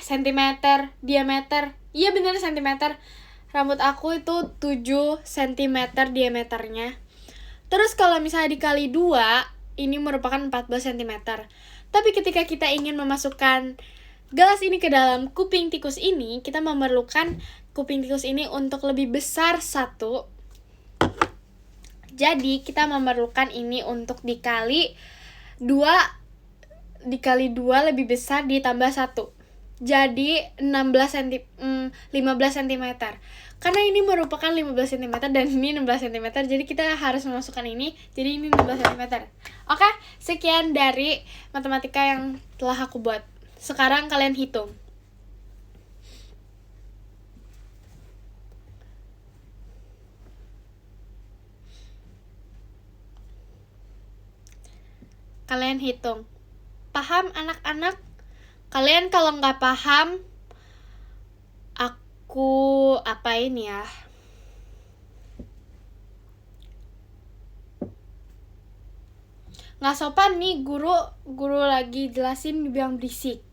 sentimeter, diameter. Iya bener sentimeter. Rambut aku itu 7 cm diameternya. Terus kalau misalnya dikali 2, ini merupakan 14 cm. Tapi ketika kita ingin memasukkan gelas ini ke dalam kuping tikus ini, kita memerlukan kuping tikus ini untuk lebih besar 1. Jadi kita memerlukan ini untuk dikali 2 lebih besar ditambah 1. Jadi 15 cm. Karena ini merupakan 15 cm dan ini 16 cm, jadi kita harus memasukkan ini. Jadi ini 16 cm. Oke, sekian dari matematika yang telah aku buat. Sekarang kalian hitung. Kalian hitung. Paham anak-anak? Kalian kalau nggak paham, aku apain ya? Nggak sopan nih, guru lagi jelasin dibilang berisik.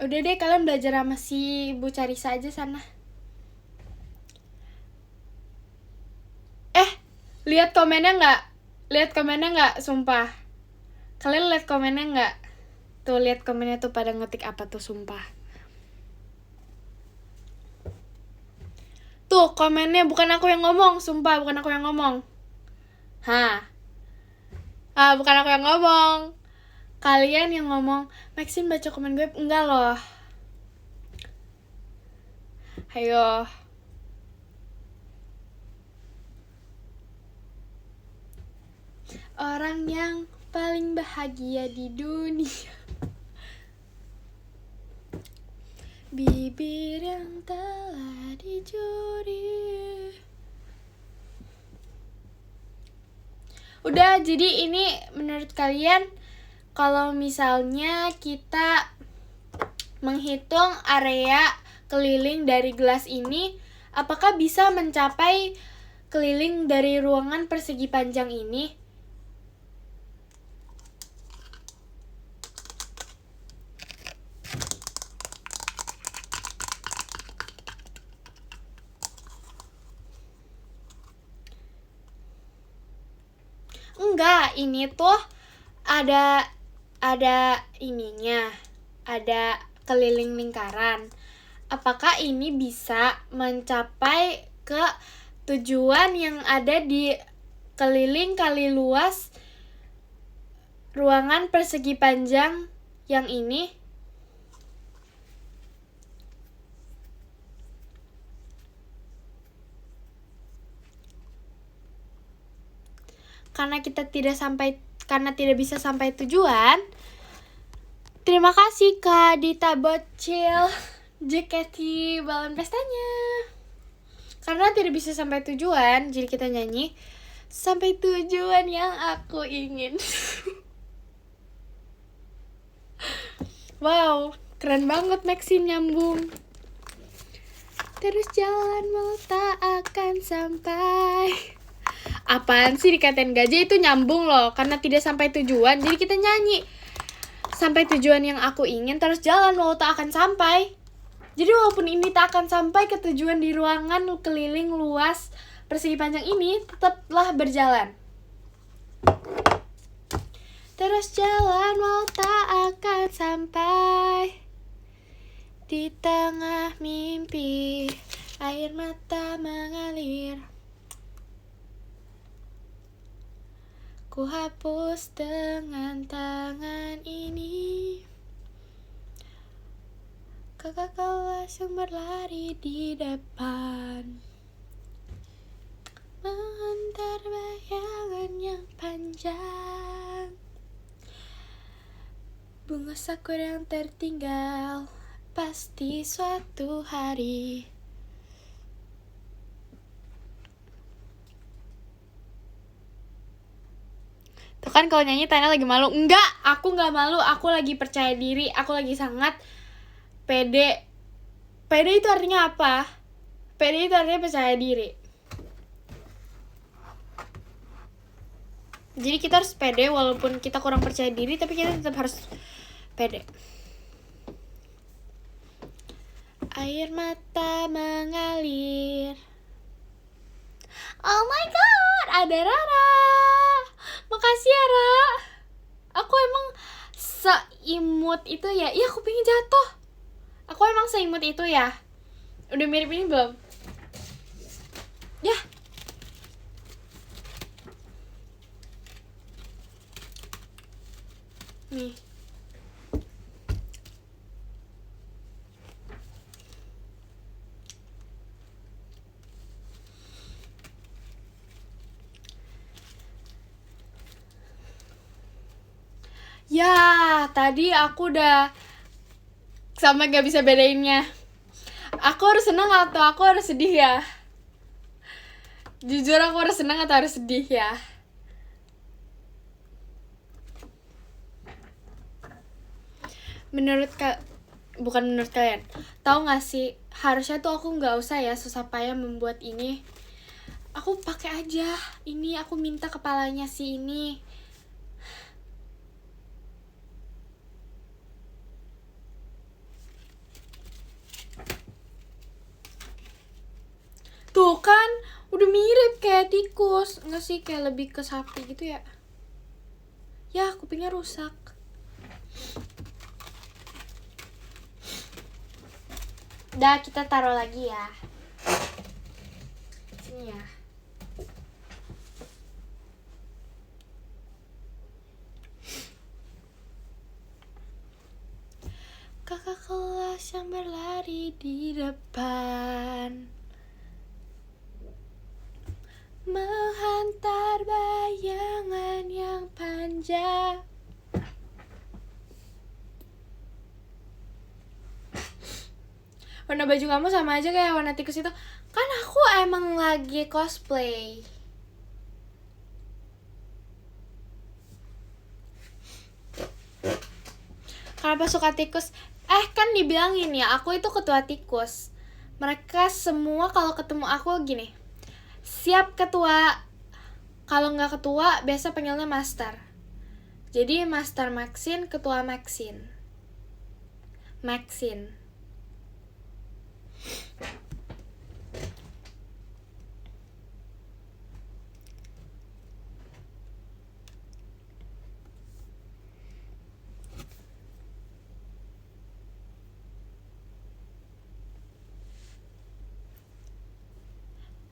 Udah deh, kalian belajar sama si Bu Carisa aja sana. Lihat komennya nggak? Sumpah. Kalian lihat komennya nggak? Tuh, lihat komennya tuh pada ngetik apa tuh, sumpah. Tuh, komennya bukan aku yang ngomong, sumpah bukan aku yang ngomong. Bukan aku yang ngomong. Kalian yang ngomong, Maxine baca komen gue, enggak loh. Ayo. Orang yang paling bahagia di dunia. Bibir yang telah dicuri. Udah, jadi ini menurut kalian kalau misalnya kita menghitung area keliling dari gelas ini, apakah bisa mencapai keliling dari ruangan persegi panjang ini? Enggak, ini tuh ada ininya, ada keliling lingkaran. Apakah ini bisa mencapai ke tujuan yang ada di keliling kali luas ruangan persegi panjang yang ini? Karena tidak bisa sampai tujuan. Terima kasih Kak Dita Bocil JKT Balon Pestanya. Karena tidak bisa sampai tujuan, jadi kita nyanyi sampai tujuan yang aku ingin. Wow, keren banget Maxine nyambung. Terus jalan mau tak akan sampai. Apaan sih, dikatain gajah, itu nyambung loh. Karena tidak sampai tujuan, jadi kita nyanyi sampai tujuan yang aku ingin, terus jalan mau tak akan sampai. Jadi walaupun ini tak akan sampai ke tujuan di ruangan keliling luas persegi panjang ini, tetaplah berjalan. Terus jalan mau tak akan sampai. Di tengah mimpi air mata mengalir. Ku hapus dengan tangan ini kakak kelas yang berlari di depan, menghantar bayangan yang panjang. Bunga sakura yang tertinggal pasti suatu hari. Tuh kan kalau nyanyi Tana lagi malu. Enggak, aku gak malu, aku lagi percaya diri, aku lagi sangat pede. Pede itu artinya apa? Pede itu artinya percaya diri. Jadi kita harus pede walaupun kita kurang percaya diri, tapi kita tetap harus pede. Air mata mengalir. Oh my god, ada Rara. Makasih ya Ra. Aku emang seimut itu ya. Iya, aku pengen jatuh. Aku emang seimut itu ya. Udah mirip ini belum? Ya. Nih. Ya, tadi aku udah sampai gak bisa bedainnya. Aku harus senang atau aku harus sedih ya? Jujur aku harus senang atau harus sedih ya? Bukan menurut kalian, tahu nggak sih, harusnya tuh aku nggak usah ya susah payah membuat ini. Aku pakai aja ini, aku minta kepalanya si ini. Tuh kan, udah mirip kayak tikus. Nggak sih, kayak lebih ke sapi gitu ya. Ya, kupingnya rusak. Dah, kita taruh lagi ya. Sini ya. Kakak kelas yang berlari di depan, menghantar bayangan yang panjang. Warna baju kamu sama aja kayak warna tikus itu. Kan aku emang lagi cosplay. Kenapa suka tikus? Kan dibilangin ya, aku itu ketua tikus. Mereka semua kalau ketemu aku gini, siap ketua. Kalau nggak ketua, biasa panggilnya master. Jadi master Maxine, ketua Maxine. Maxine.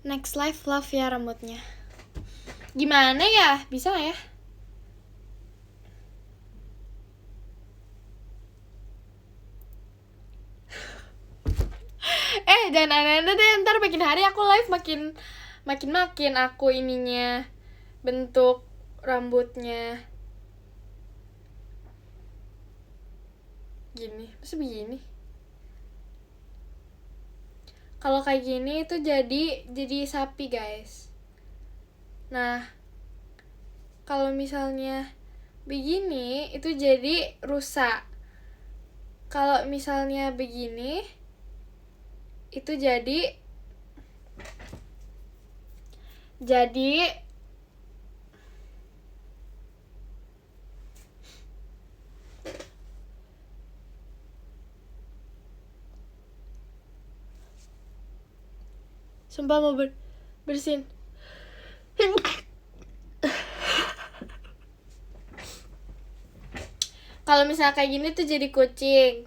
Next life love ya rambutnya. Gimana ya? Bisa gak ya? Jangan aneh-aneh deh, ntar makin hari aku live makin aku ininya, bentuk rambutnya gini. Masa begini? Kalau kayak gini itu jadi sapi guys. Nah, kalau misalnya begini itu jadi rusa. Kalau misalnya begini itu jadi sumpah mau bersin. Kalau misalnya kayak gini tuh jadi kucing.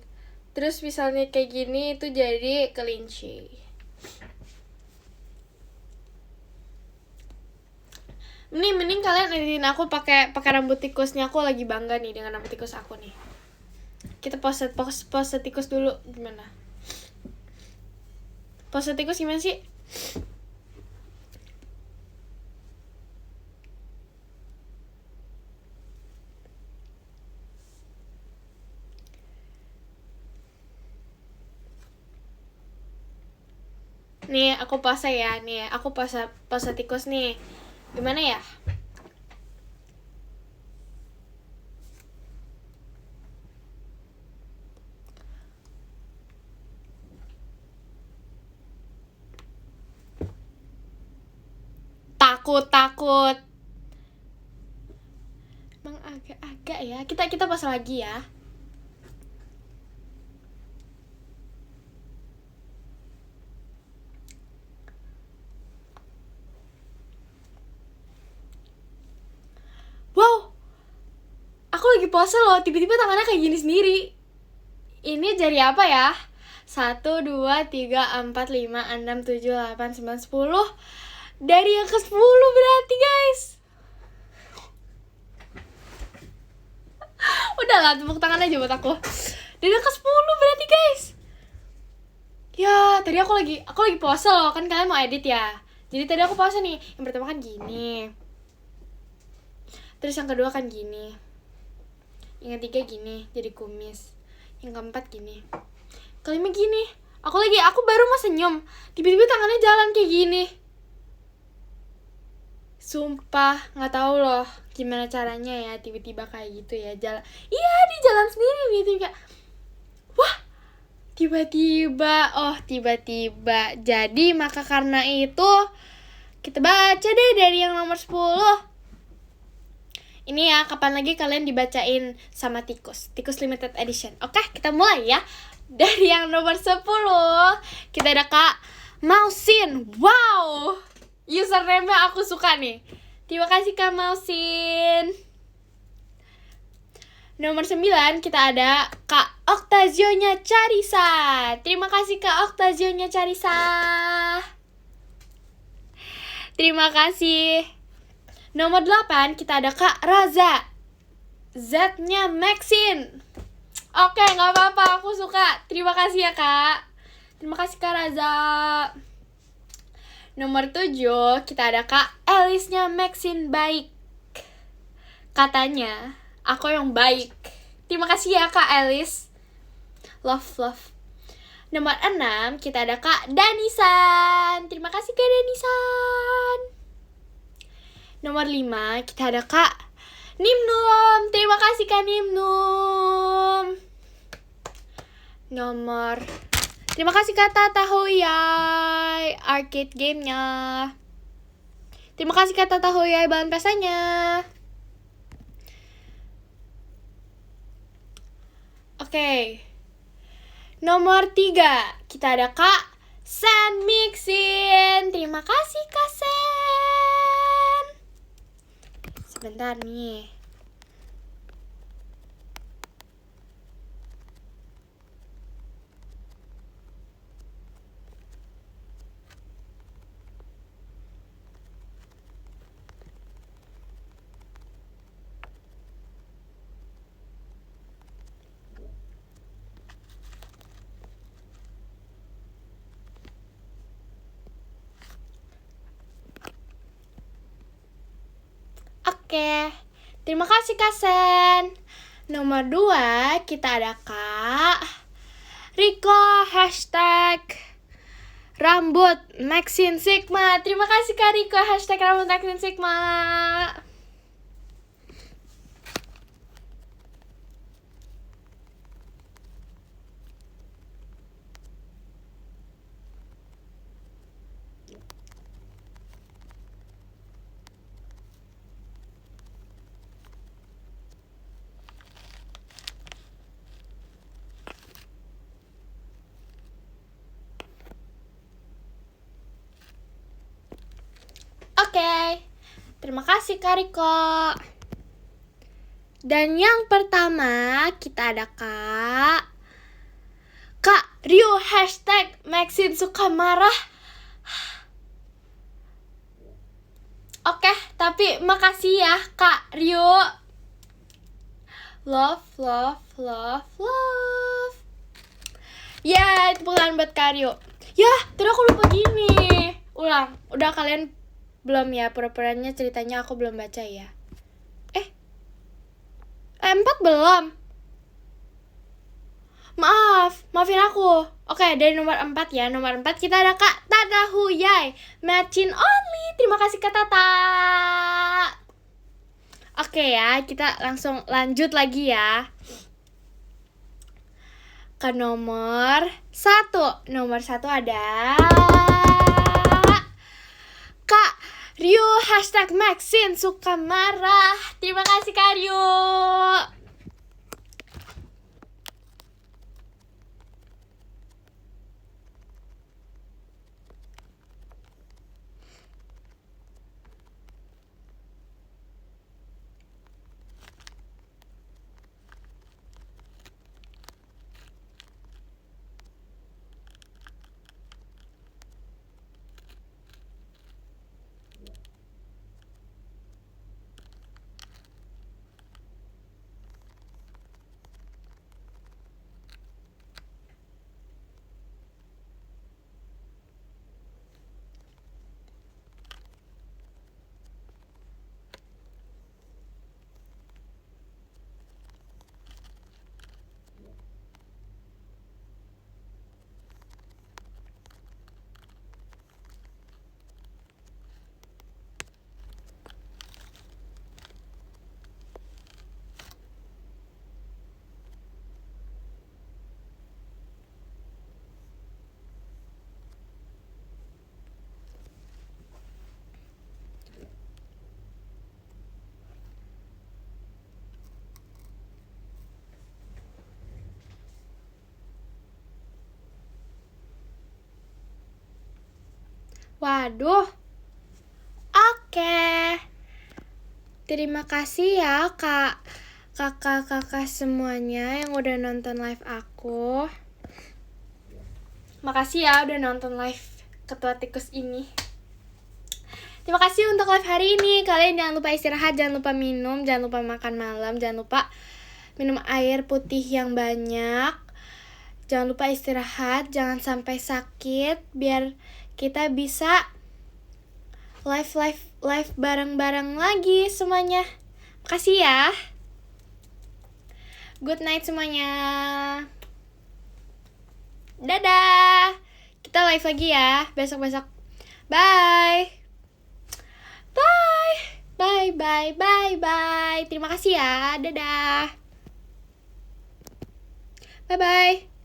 Terus misalnya kayak gini itu jadi kelinci. Mending kalian editin aku pakai rambut tikusnya. Aku lagi bangga nih dengan rambut tikus aku nih. Kita pose tikus dulu. Gimana? Pose tikus gimana sih? Nih, aku pose ya. Nih, aku pose tikus nih. Gimana ya? Takut. Emang agak-agak ya. Kita pose lagi ya. Wow, aku lagi puasa loh, tiba-tiba tangannya kayak gini sendiri. Ini jari apa ya? 1, 2, 3, 4, 5, 6, 7, 8, 9, 10. Dari yang ke 10 berarti guys. Udahlah, tepuk tangan aja buat aku. Dari yang ke 10 berarti guys. Ya, tadi aku lagi puasa loh, kan kalian mau edit ya. Jadi tadi aku puasa nih. Yang pertama kan gini. Terus yang kedua kan gini. Yang ketiga gini, jadi kumis. Yang keempat gini. Kelima gini. Aku baru mau senyum. Tiba-tiba tangannya jalan kayak gini. Sumpah, nggak tahu loh gimana caranya ya tiba-tiba kayak gitu ya jalan. Iya, dia jalan sendiri gitu kayak. Wah, tiba-tiba. Jadi maka karena itu kita baca deh dari yang nomor 10. Ini ya, kapan lagi kalian dibacain sama tikus limited edition. Oke, kita mulai ya. Dari yang nomor 10 kita ada Kak Mausin. Wow, username-nya aku suka nih. Terima kasih Kak Mausin. Nomor 9 kita ada Kak Oktazionya Carisa. Terima kasih Kak Oktazionya Carisa. Terima kasih. Nomor 8 kita ada Kak Raza. Z-nya Maxine. Oke, gak apa-apa, aku suka. Terima kasih ya Kak. Terima kasih Kak Raza. Nomor 7 kita ada Kak Elisnya Maxine baik. Katanya aku yang baik. Terima kasih ya Kak Elis. Love. Nomor 6 kita ada Kak Danisan. Terima kasih Kak Danisan. Nomor 5 kita ada Kak Nimnum. Terima kasih Kak Nimnum. Terima kasih Kak Tata Hoyai arcade gamenya. Terima kasih Kak Tata Hoyai bahan pesanya. Oke. Nomor 3 kita ada Kak Sen Mixin. Terima kasih Kak Sen. Sebentar nih. Oke. Terima kasih Kak Sen. Nomor 2 kita ada Kak Riko hashtag rambut Maxine Sigma. Terima kasih Kak Riko hashtag rambut Maxine Sigma. Oke, terima kasih Kak Riko. Dan yang pertama kita ada Kak Ryu hashtag Maxine suka marah. Oke, tapi makasih ya Kak Ryu. Love. Ya, tepuk tangan buat Kak Ryu. Ya, tadi aku lupa gini. Ulang, udah kalian belum ya pura-puranya ceritanya aku belum baca ya. 4 belum. Maafin aku. Oke, dari nomor 4 ya. Nomor 4 kita ada Kak Tata Huyai Matching Only. Terima kasih Kak Tata. Oke ya, kita langsung lanjut lagi ya ke nomor 1. Nomor 1 ada Kak Ryu hashtag Maxine suka marah. Terima kasih Kak Ryu. Waduh. Oke. Terima kasih ya kakak-kakak semuanya yang udah nonton live aku. Makasih ya udah nonton live Ketua Tikus ini. Terima kasih untuk live hari ini. Kalian jangan lupa istirahat, jangan lupa minum, jangan lupa makan malam, jangan lupa minum air putih yang banyak. Jangan lupa istirahat, jangan sampai sakit biar kita bisa live bareng-bareng lagi semuanya. Makasih ya. Good night semuanya. Dadah. Kita live lagi ya besok-besok. Bye. Bye. Terima kasih ya. Dadah. Bye.